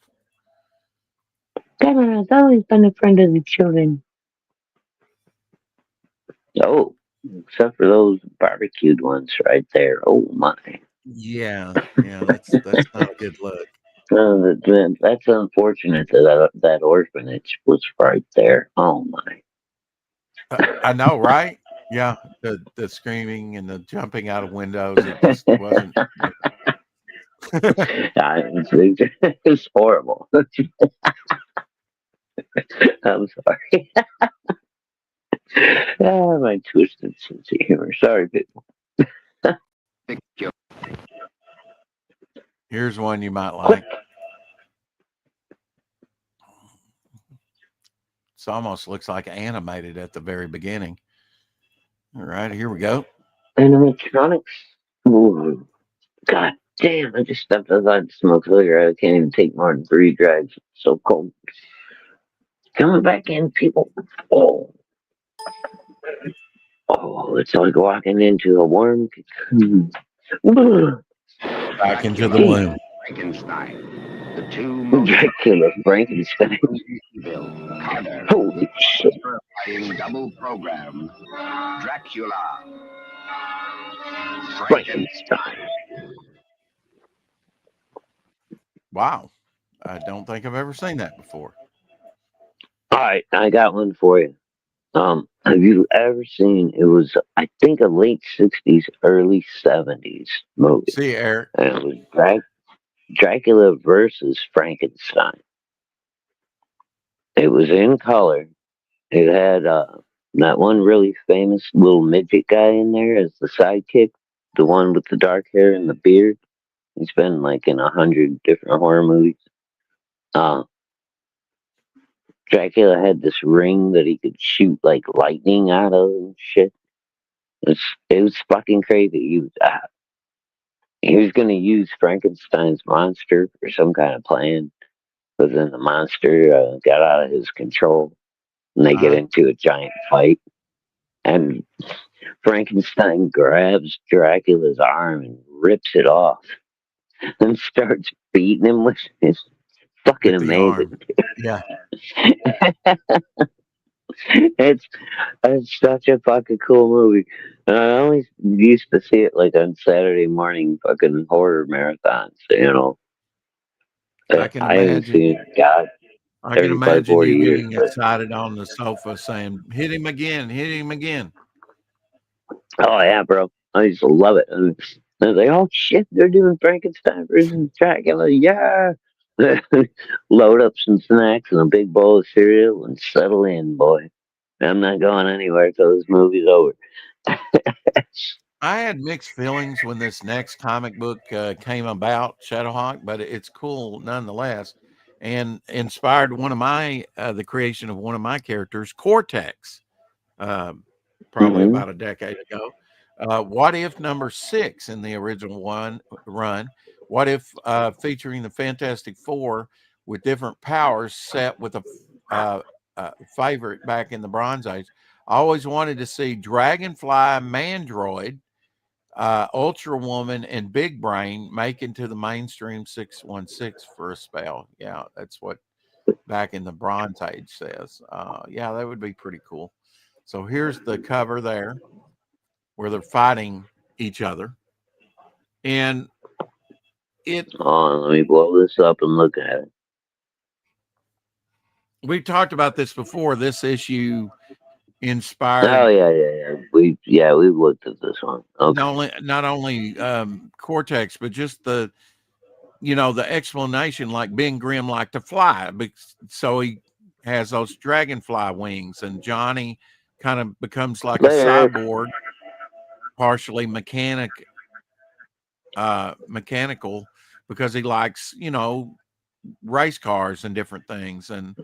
Gamera's always been a friend of the children. Oh, except for those barbecued ones right there. Oh my. Yeah, that's not a good look. That's unfortunate that orphanage was right there. Oh my. I know, right? Yeah, the screaming and the jumping out of windows. It just wasn't. It's horrible. I'm sorry. My twisted sense of humor. Sorry, people. Here's one you might like. It almost looks like animated at the very beginning. All right, here we go. Animatronics. Ooh, God damn! I just stepped outside to smoke a cigarette. I can't even take more than 3 drags. It's so cold. Coming back in, people. Oh, it's like walking into a warm cocoon. Back into the womb. Frankenstein. The two most Dracula Frankenstein. Holy shit. double program. Dracula. Frankenstein. Wow. I don't think I've ever seen that before. All right, I got one for you. Have you ever seen? It was, I think, a late '60s, early '70s movie. See, Eric. And it was Dracula versus Frankenstein. It was in color. It had that one really famous little midget guy in there as the sidekick, the one with the dark hair and the beard. He's been like in 100 different horror movies. Dracula had this ring that he could shoot like lightning out of and shit. It was fucking crazy. He was going to use Frankenstein's monster for some kind of plan, but then the monster got out of his control, and they get into a giant fight. And Frankenstein grabs Dracula's arm and rips it off, and starts beating him with his fucking amazing. Yeah. It's such a fucking cool movie. And I always used to see it like on Saturday morning fucking horror marathons, you know. I can I haven't imagine. seen God I can 35, imagine 40 you years. getting But, excited on the sofa saying, "Hit him again! Hit him again!" oh yeah, bro. I used to love it. And I was like, oh shit, they're doing Frankenstein versus Dracula. Yeah. Load up some snacks and a big bowl of cereal and settle in, boy. I'm not going anywhere till this movie's over. I had mixed feelings when this next comic book came about, Shadowhawk, but it's cool nonetheless, and inspired one of my the creation of one of my characters, Cortex, uh, probably Hmm. about a decade ago. What if number 6 in the original one run? What if featuring the Fantastic Four with different powers set with uh, favorite back in the Bronze Age? I always wanted to see Dragonfly, Mandroid, Ultra Woman, and Big Brain make into the mainstream 616 for a spell. Yeah, that's what back in the Bronze Age says. Yeah, that would be pretty cool. So here's the cover there where they're fighting each other. And it Oh, let me blow this up and look at it. we've talked about this before. This issue Oh inspired yeah. We've looked at this one. Okay. not only Cortex, but just the the explanation like Ben Grimm liked to fly, so he has those dragonfly wings, and Johnny kind of becomes like a There. cyborg, partially mechanical, because he likes race cars and different things, and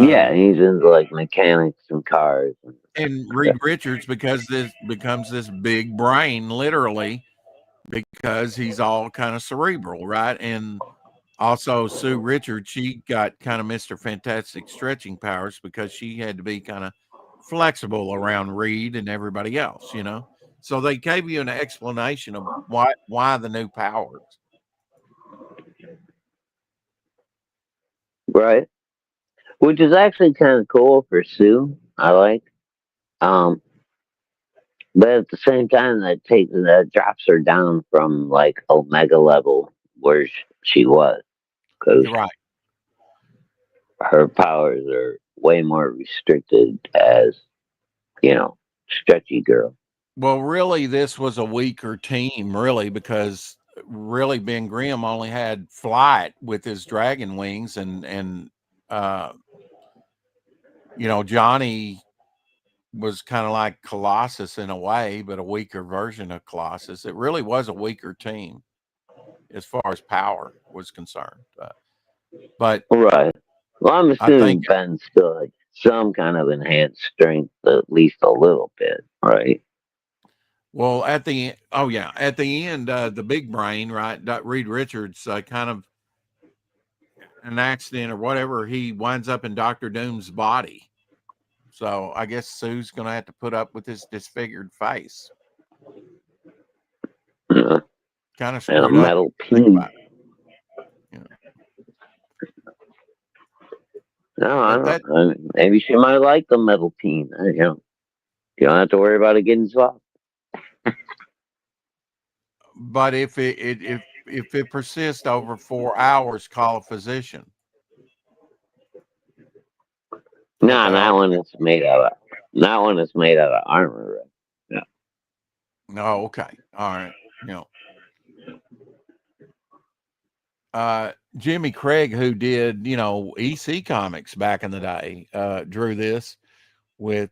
Yeah, um, he's into like mechanics and cars. and Reed Richards because this becomes this big brain, literally, because he's all kind of cerebral, right? And also, Sue Richards, she got kind of Mr. Fantastic stretching powers because she had to be kind of flexible around Reed and everybody else. So they gave you an explanation of why the new powers. Right. Which is actually kind of cool for Sue. I like. Um, but at the same time, that drops her down from like Omega level where she was, because You're right. her powers are way more restricted as stretchy girl. Well, really, this was a weaker team, really, because really Ben Grimm only had flight with his dragon wings, and uh, Johnny was kind of like Colossus in a way, but a weaker version of Colossus. It really was a weaker team as far as power was concerned. But Right. Well, I'm I think, assuming Ben still had some kind of enhanced strength, at least a little bit, right? well, at the end, the big brain, right? Reed Richards, kind of an accident or whatever, he winds up in Doctor Doom's body. So I guess Sue's going to have to put up with his disfigured face. Yeah. Kind of And a screwed up. metal Think peen. about it. No, I But don't. I mean, maybe she might like the metal peen. You don't have to worry about it getting soft. but if it persists over 4 hours, call a physician. What No, they all that one is made out of armor. Right? Yeah. Oh, okay. All right. Jimmy Craig, who did, EC Comics back in the day, drew this with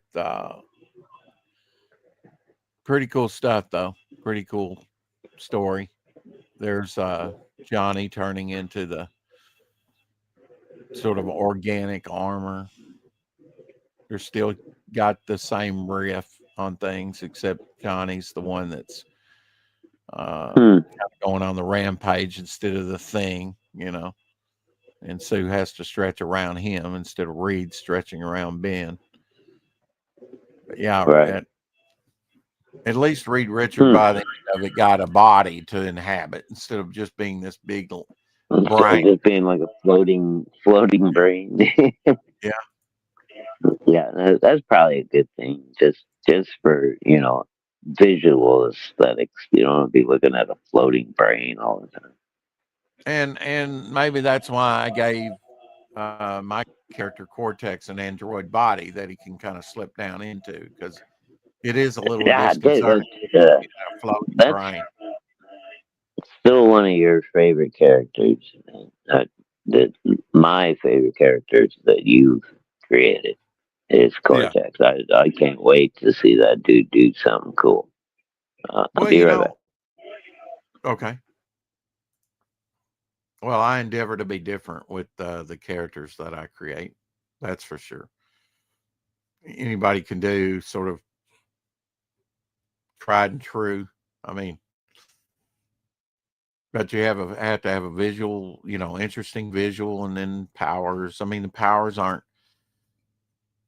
pretty cool stuff, though. Pretty cool story. There's Johnny turning into the sort of organic armor. They're still got the same riff on things, except Johnny's the one that's kind of going on the rampage instead of the Thing. And Sue has to stretch around him instead of Reed stretching around Ben. But yeah, Right. at least Reed Richard by the end of it got a body to inhabit instead of just being this big brain. Just being like a floating brain. Yeah. Yeah, that's probably a good thing. Just for visual aesthetics. You don't want to be looking at a floating brain all the time. And maybe that's why I gave my character Cortex an android body that he can kind of slip down into, because it is a little Yeah, dude, disconcerting uh, to see that floating that's brain. still one of your favorite characters. That my favorite characters that you've created is Yeah. Cortex. I can't wait to see that dude do something cool. I'll Well, be right back. okay. Well, I endeavor to be different with the characters that I create. That's for sure. Anybody can do sort of tried and true. I mean, but you have to have a visual, interesting visual, and then powers. I mean, the powers aren't,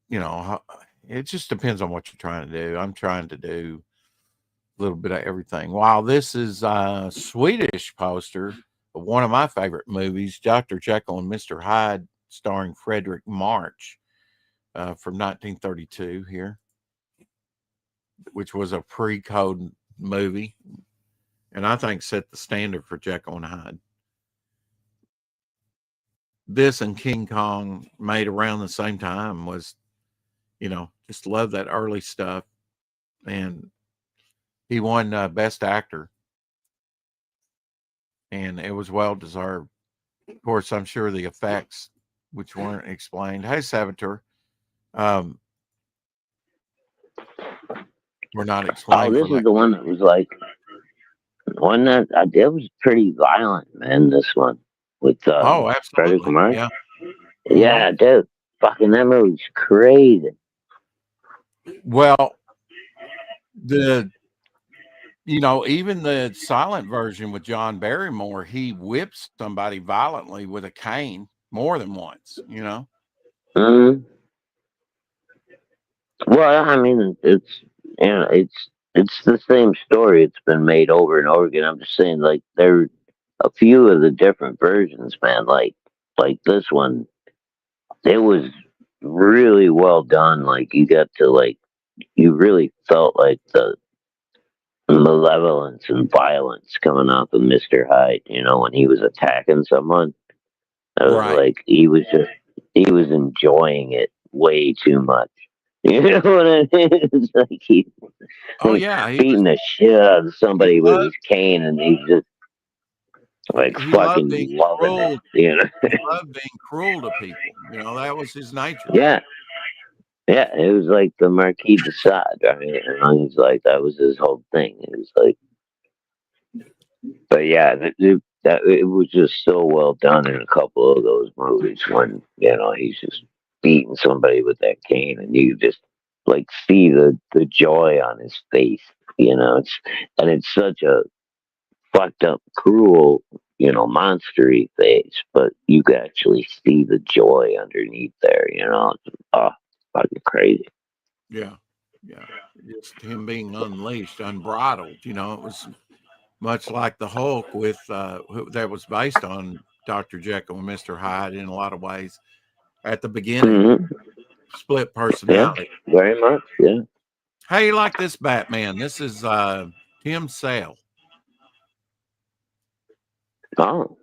it just depends on what you're trying to do. I'm trying to do a little bit of everything. While this is a Swedish poster of one of my favorite movies, Dr. Jekyll and Mr. Hyde, starring Frederick March, from 1932 here, which was a pre-code movie, and I think set the standard for Jekyll and Hyde. This and King Kong, made around the same time, was, just love that early stuff. And he won Best Actor, and it was well deserved. Of course, I'm sure the effects, which weren't explained. Hey, Saboteur, um, were not Oh, explained this for is that. the one that was like one that it was pretty violent, man. This one with Oh, Frederick absolutely. March. Yeah. Hmm. Yeah, dude, fucking that movie's crazy. Well, the even the silent version with John Barrymore, he whips somebody violently with a cane more than once. Mm. Well, I mean, it's the same story. It's been made over and over again. I'm just saying, like there are a few of the different versions, man. Like this one, it was really well done. Like you got to you really felt like the malevolence and violence coming off of Mr. Hyde. When he was attacking someone, I was Right. like, he was enjoying it way too much. You know what I mean? It's like Oh he's yeah, beating the shit out of he somebody with loved his cane, and he's just like he loved fucking being loving it. cruel. You know? He loved being cruel to people. That was his nature. Yeah, yeah. It was like the Marquis de Sade, right? And he's like, that was his whole thing. It was like, but yeah, it was just so well done in a couple of those movies when he's just beating somebody with that cane, and you just like see the joy on his face. It's such a fucked up, cruel, monstery face, but you can actually see the joy underneath there. Oh, fucking crazy. Yeah, yeah. Just him being unleashed, unbridled. It was much like the Hulk that was based on Dr. Jekyll and Mr. Hyde in a lot of ways at the beginning. Hmm. Split Yeah, personality. very much. Yeah. How you like this Batman? This is Tim Sale. Oh,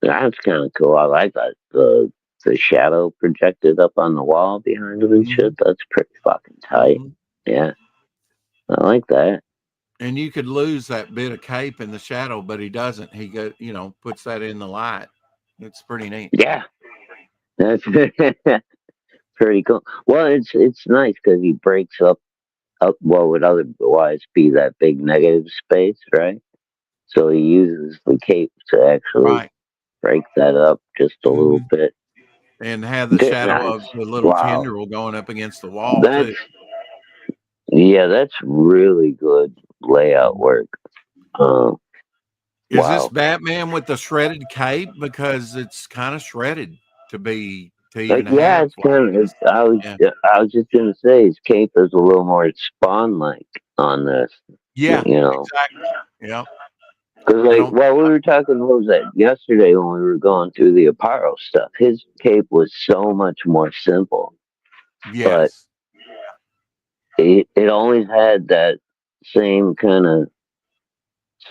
that's kind of cool. I like that. The shadow projected up on the wall behind him and Hmm. shit. That's pretty fucking tight. Hmm. Yeah, I like that. And you could lose that bit of cape in the shadow, but he doesn't. He puts that in the light. It's pretty neat. Yeah, that's pretty cool. Well, it's nice because he breaks up what would otherwise be that big negative space, right? So he uses the cape to actually Right. break that up just a little Hmm. bit. And have the shadow Nice. of the little Wow. tendril going up against the wall That's too. Yeah, that's really good layout work. Uh, Is this wow. Batman with the shredded cape? Because it's kind of shredded to even Yeah, have it's like kind of. this. Yeah. I was just gonna say his cape is a little more Spawn like on this. Yeah, You know, exactly. Yeah. because I like, don't well, we were talking. What was that yesterday when we were going through the Aparo stuff? His cape was so much more simple, but yes. it always had that same kind of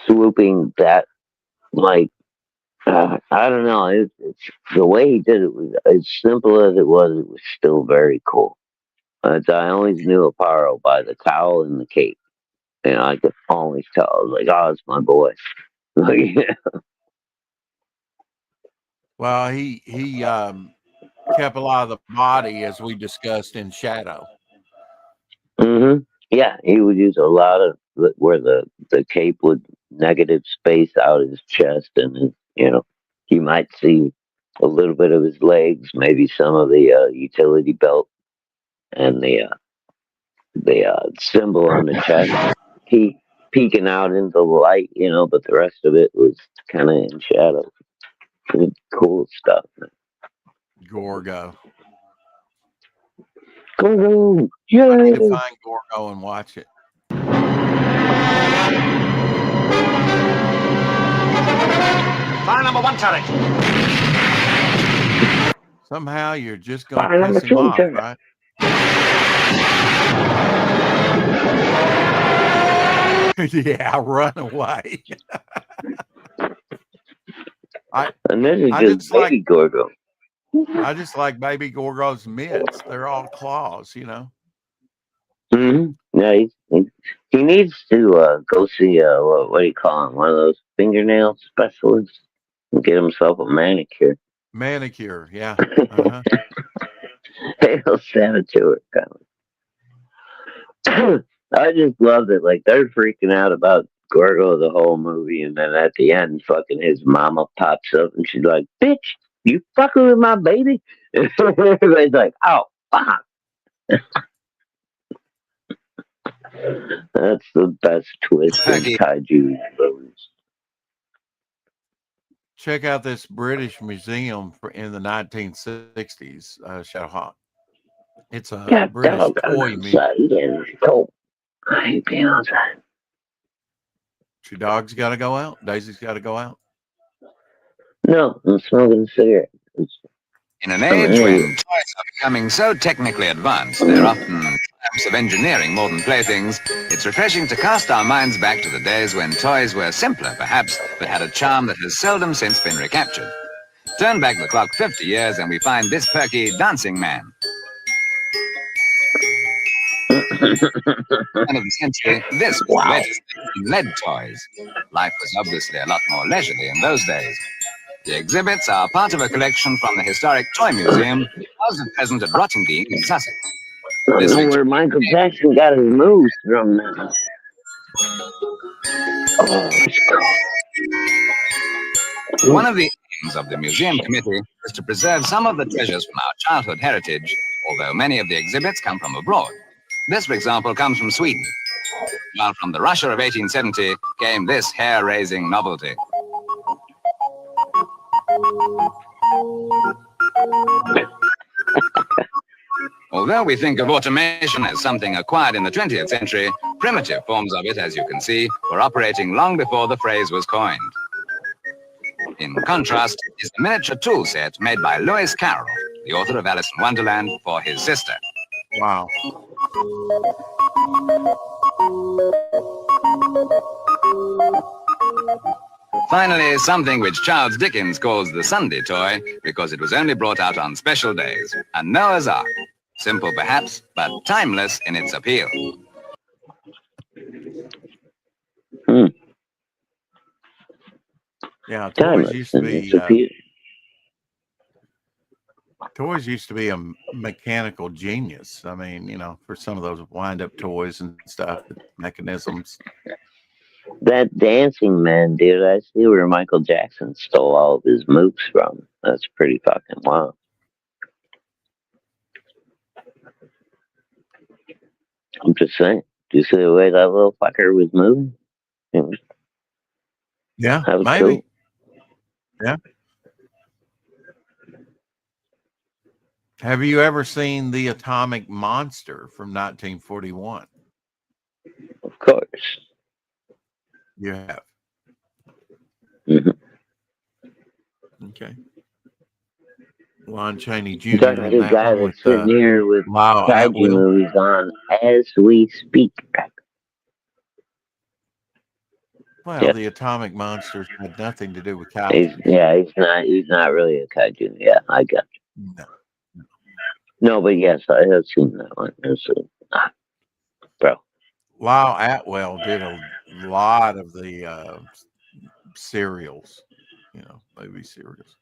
swooping that like I don't know. It's the way he did it was as simple as it was still very cool. I always knew Aparo by the towel and the cape. You know, I could always tell. I was like, "Oh, it's my boy." Like, Well, he kept a lot of the body, as we discussed, in shadow. Yeah, he would use a lot of where the cape would negative space out his chest, and you might see a little bit of his legs, maybe some of the utility belt, and the symbol on the chest, peeking out into the light, but the rest of it was kind of in shadow. Pretty cool stuff. Gorgo. Go, I yeah! need to find Gorgo and watch it. Fire number 1 turret. Somehow you're just going Fire to number piss him 2 off, turret. right? Yeah, run away. And this is I just just baby like Gorgo. I just like baby Gorgo's mitts. They're all claws, Yeah, he needs to go see what do you call him? One of those fingernail specialists and get himself a manicure. Manicure, yeah. Uh-huh. Hail Saboteur. I just love it. Like they're freaking out about Gorgo the whole movie, and then at the end, fucking his mama pops up and she's like, "Bitch, you fucking with my baby?" Everybody's like, "Oh, fuck." That's the best twist in kaiju movies. Check out this British museum in the 1960s, Shadowhawk. It's a British toy museum. Cold. I hate being outside. Your dog's got to go out. Daisy's got to go out. No, I'm smoking a cigarette. In an age when toys are becoming so technically advanced, they're often triumphs of engineering more than playthings, it's refreshing to cast our minds back to the days when toys were simpler, perhaps, but had a charm that has seldom since been recaptured. Turn back the clock 50 years and we find this perky dancing man. End of the century, this was the latest in lead toys. Life was obviously a lot more leisurely in those days. The exhibits are part of a collection from the Historic Toy Museum, housed at present at Rottingdean in Sussex. I don't know where Michael Jackson got his moves from now. One of the aims of the museum committee is to preserve some of the treasures from our childhood heritage, although many of the exhibits come from abroad. This, for example, comes from Sweden, while from the Russia of 1870 came this hair-raising novelty. Although we think of automation as something acquired in the 20th century, primitive forms of it, as you can see, were operating long before the phrase was coined. In contrast is the miniature tool set made by Lewis Carroll, the author of Alice in Wonderland, for his sister. Wow. Finally, something which Charles Dickens calls the Sunday toy because it was only brought out on special days, a Noah's Ark. Simple perhaps, but timeless in its appeal. Yeah, toys used to be toys used to be a mechanical genius. I mean, for some of those wind-up toys and stuff, mechanisms. That dancing man, dude, I see where Michael Jackson stole all of his moves from. That's pretty fucking wild. I'm just saying. Do you see the way that little fucker was moving? Yeah, that was maybe. Cool. Yeah. Have you ever seen The Atomic Monster from 1941? Of course. You have. Mm-hmm. Okay. Lon Chaney Jr. You're talking to a guy that's sitting here with kaiju movies on as we speak. Well, Yeah. the atomic monsters had nothing to do with He's kaiju. yeah, he's not really a kaiju. Yeah, I got No. you. No, but yes, I have seen that one. Bro. Lyle Atwell did a lot of the serials, movie serials.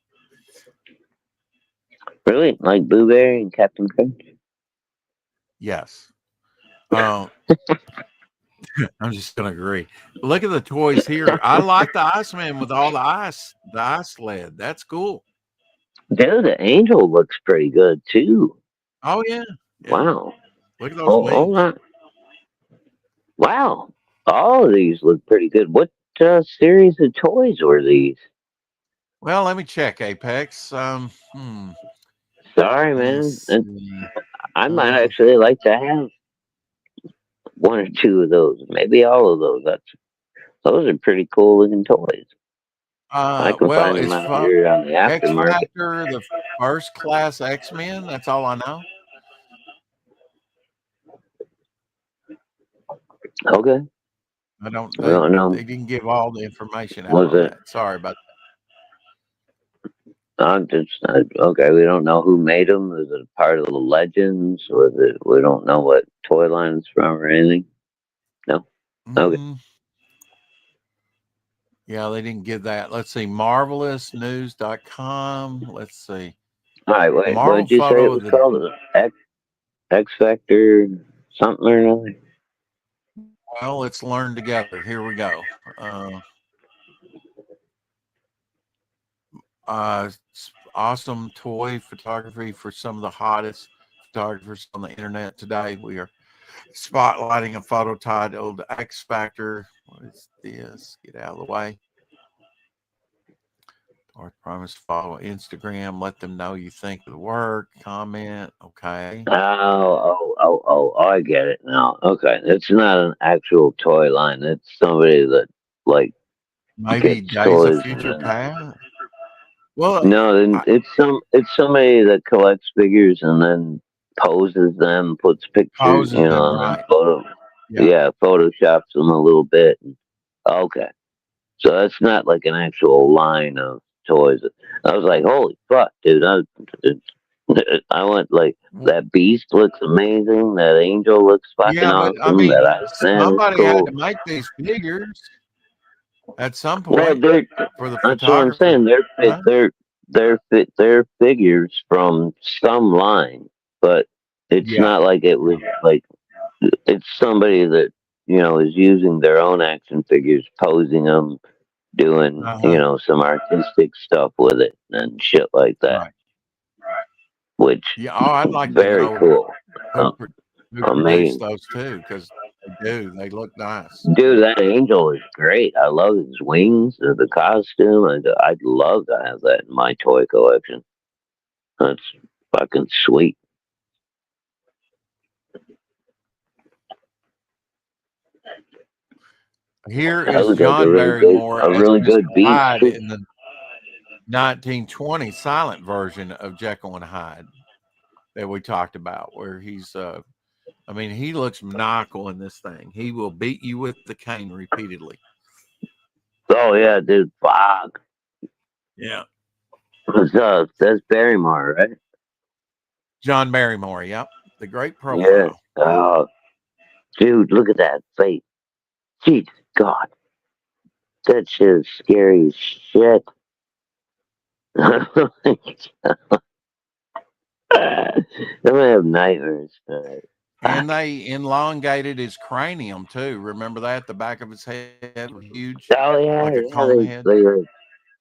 Really? Like Blueberry and Captain Crunch? Yes. Um, I'm just gonna agree. Look at the toys here. I like the Iceman with all the ice sled. That's cool. Dude, the angel looks pretty good too. Oh yeah, yeah. Wow. Look at those Oh, wings. wow. All of these look pretty good. What series of toys were these? Well, let me check Apex. Sorry, Let me man. see. I might actually like to have one or two of those, maybe all of those. Those are pretty cool looking toys. I can Well, find them it's out here on the X aftermarket. Factor, the first class X-Men. That's all I know. Okay. I don't. We don't know. They didn't give all the information out Was on it? that. Sorry about I'm just okay. We don't know who made them. Is it part of the legends? Was it? We don't know what toy line it's from or anything. No. that. Okay. Yeah, they didn't give that. Let's see. Marvelousnews.com. Let's see. All right. Wait. What Marvel did you say photo it of was the. called? X Factor something or another. Well, let's learn together. Here we go. Awesome toy photography for some of the hottest photographers on the internet today. We are spotlighting a photo titled X Factor. What is this? Get out of the way. Or promise follow Instagram. Let them know you think of the work. Comment. Okay. Oh! I get it now. Okay, it's not an actual toy line. It's somebody that like Maybe gets Days of toys. Future Past. Well, No, then it's somebody that collects figures and then poses them, puts pictures, poses them and then right. Yeah. photoshops them a little bit. Okay, so that's not like an actual line of toys. I was like, holy fuck, dude! I went like that beast looks amazing. That angel looks fucking Yeah, but I awesome. mean, That Iceman is somebody had cool. to make these figures at some Well, point for the that's what I'm photographer. saying. Huh? They're figures from some line, but it's Yeah. not like it was like it's somebody that is using their own action figures, posing them, doing Uh-huh. some artistic stuff with it and shit like that, Right. which Yeah. Oh, I'd like to very know cool. who produced Amazing. those too, because they do. They look nice. Dude, that angel is great. I love his wings, the costume. I'd love to have that in my toy collection. That's fucking sweet. Here That is looks like John Barrymore a as really Mr. good beast Hyde too. in the 1920 silent version of Jekyll and Hyde that we talked about, where he's he looks maniacal in this thing. He will beat you with the cane repeatedly. Oh yeah, dude, fuck. Yeah. That's Barrymore, right? John Barrymore, yep. The great Yeah. profile. Oh, dude, look at that face. Jesus God. That shit is scary as shit. I'm gonna have nightmares. And they elongated his cranium too. Remember that? The back of his head was huge, Oh yeah, like a cone head.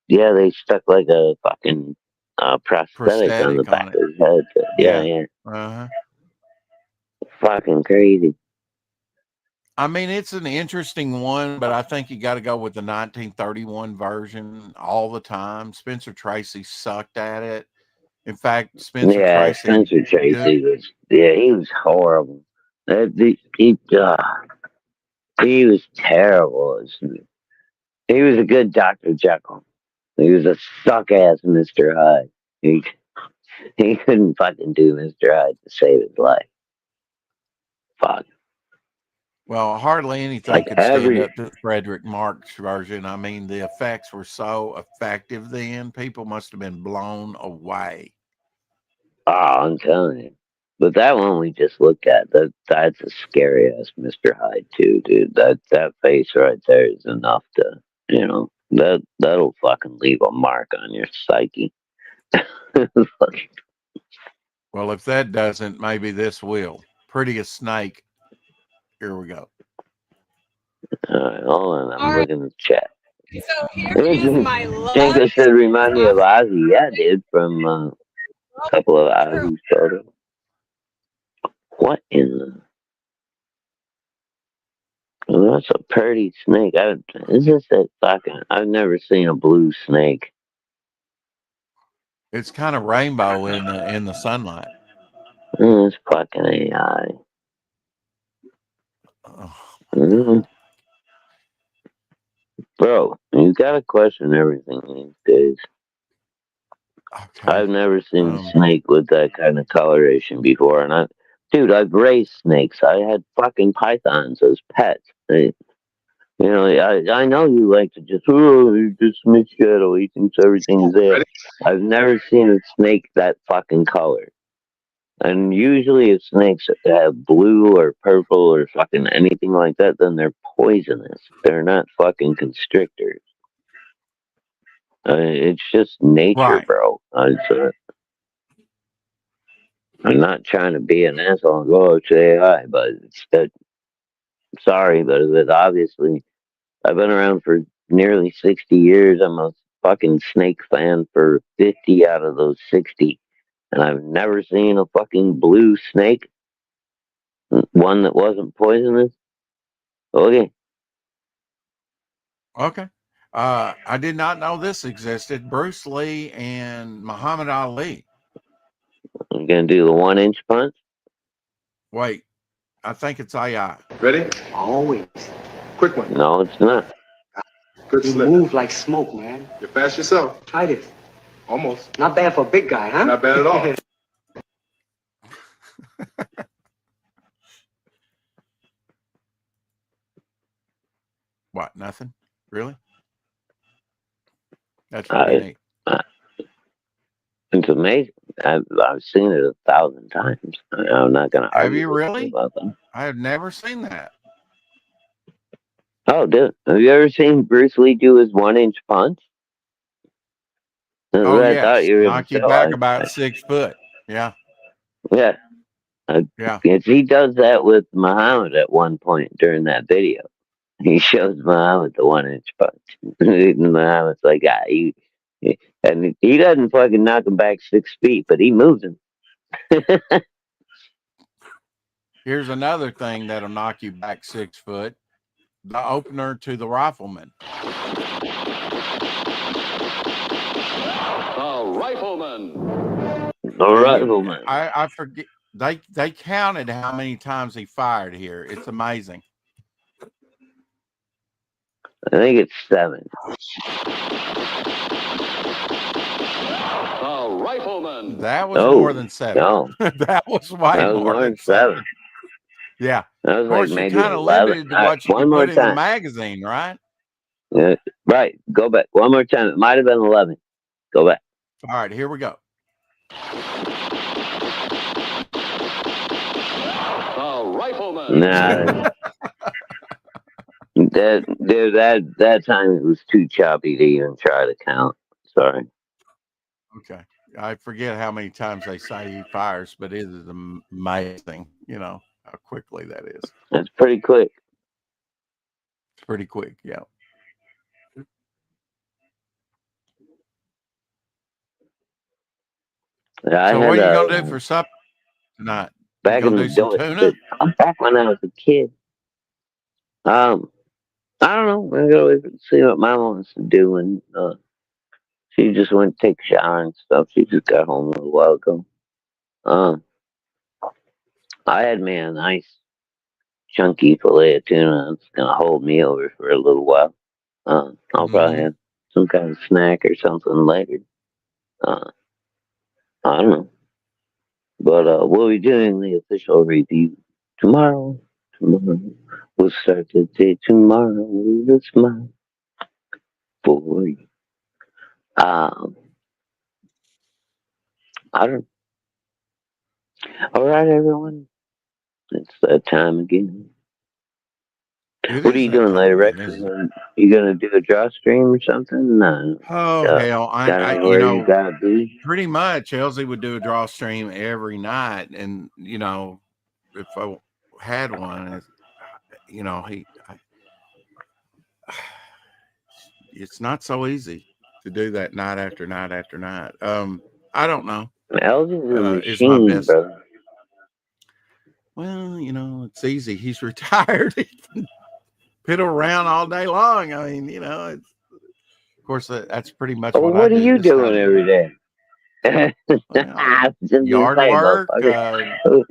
they stuck like a fucking prosthetic on the Prosthetic back on it. of his head. Yeah. Uh-huh. Fucking crazy. I mean, it's an interesting one, but I think you got to go with the 1931 version all the time. Spencer Tracy sucked at it. In fact, Spencer Tracy, He was horrible. He was terrible. He was a good Dr. Jekyll. He was a suck ass Mr. Hyde. He couldn't fucking do Mr. Hyde to save his life. Fuck. Well, hardly anything Like could stand every up to Frederick Mark's version. I mean, the effects were so effective then. People must have been blown away. oh, I'm telling you. But that one we just looked at, that's a scary ass Mr. Hyde too, dude. That face right there is enough to, that'll fucking leave a mark on your psyche. Well, if that doesn't, maybe this will. Prettiest snake. Here we go. Alright, hold on, I'm Alright. looking at the chat. So here is my Jinko love. said, remind me of Ozzy. Yeah, dude, from a couple of Ozzy photos. What in the... Oh, that's a pretty snake. Is this that fucking... I've never seen a blue snake. It's kind of rainbow in the sunlight. It's fucking AI. Oh. Bro, you gotta question everything these days. Okay. I've never seen a snake with that kind of coloration before, and I've raised snakes. I had fucking pythons as pets. I know you like to just snake shadow. He thinks everything's there. I've never seen a snake that fucking color. And usually, if snakes have blue or purple or fucking anything like that, then they're poisonous. They're not fucking constrictors. It's just nature, Right. bro. I'm not trying to be an asshole and go, it's AI, but sorry, but it obviously, I've been around for nearly 60 years. I'm a fucking snake fan for 50 out of those 60. And I've never seen a fucking blue snake. One that wasn't poisonous. Okay. Okay. I did not know this existed. Bruce Lee and Muhammad Ali. I'm going to do the 1-inch punch. Wait, I think it's AI. Ready? Always. Quick one. No, it's not. Good You slip. move like smoke, man. You're fast yourself. Try this. Almost. Not bad for a big guy, huh? Not bad at all. What? Nothing? Really? That's pretty neat. It's amazing. I've seen it 1,000 times. I'm not going to argue. Have you really? About that. I have never seen that. Oh, dude. Have you ever seen Bruce Lee do his 1-inch punch? Oh, I yes. thought you were Knock you back about 6 foot. Yeah. Yeah. Yeah. He does that with Muhammad at one point during that video. He shows Muhammad the 1-inch punch. Muhammad's like, and he doesn't fucking knock him back 6 feet, but he moves him. Here's another thing that'll knock you back 6 foot. The opener to the Rifleman. The Rifleman. I forget. They counted how many times he fired here. It's amazing. I think it's 7. Rifleman. That was more than 7. No. That was way more than 7. Yeah. That was of course, like maybe you're kind of 11. limited to what you one can more put in the time. magazine, right? Yeah, right. Go back. One more time. It might have been 11. Go back. All right, here we go. Rifleman. Nah. that time it was too choppy to even try to count. Sorry. Okay. I forget how many times they say he fires, but it is amazing, how quickly that is. That's pretty quick. It's pretty quick, yeah. So what are you gonna do for supper tonight? Back in the tuna? Back when I was a kid. I don't know. I'm gonna see what Mom wants to do, and she just went to take a shower and stuff. She just got home a little while ago. I had me a nice chunky fillet of tuna. It's gonna hold me over for a little while. I'll probably have some kind of snack or something later. I don't know. But we'll be doing the official review tomorrow. Tomorrow. We'll start the day tomorrow with a smile for you. I don't. All right, everyone. It's that time again. It What are is you that doing time later, again, Rex? isn't it? You gonna do a draw stream or something? No. Oh hell, Got I anywhere you gotta be? pretty much Elsie would do a draw stream every night, and if I had one, it's not so easy to do that night after night after night. I don't know. Elsie's a Is my machine, best. brother. Well, it's easy. He's retired. He can piddle around all day long. I mean, of course, that's pretty much Oh, what I what are do you this time doing of every year. day? Well, Just yard say, work, motherfucker.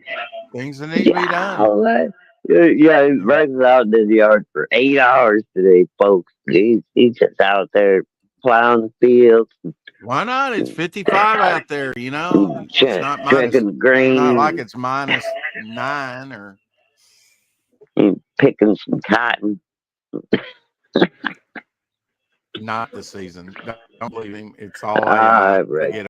things that need to be done. All right. Yeah, Rex is out in the yard for 8 hours today, folks. He's just out there plowing the fields. Why not? It's 55 out there, It's not drinking grain. not like it's -9 or picking some cotton. not the season. Don't believe him. It's all AI. Right. Get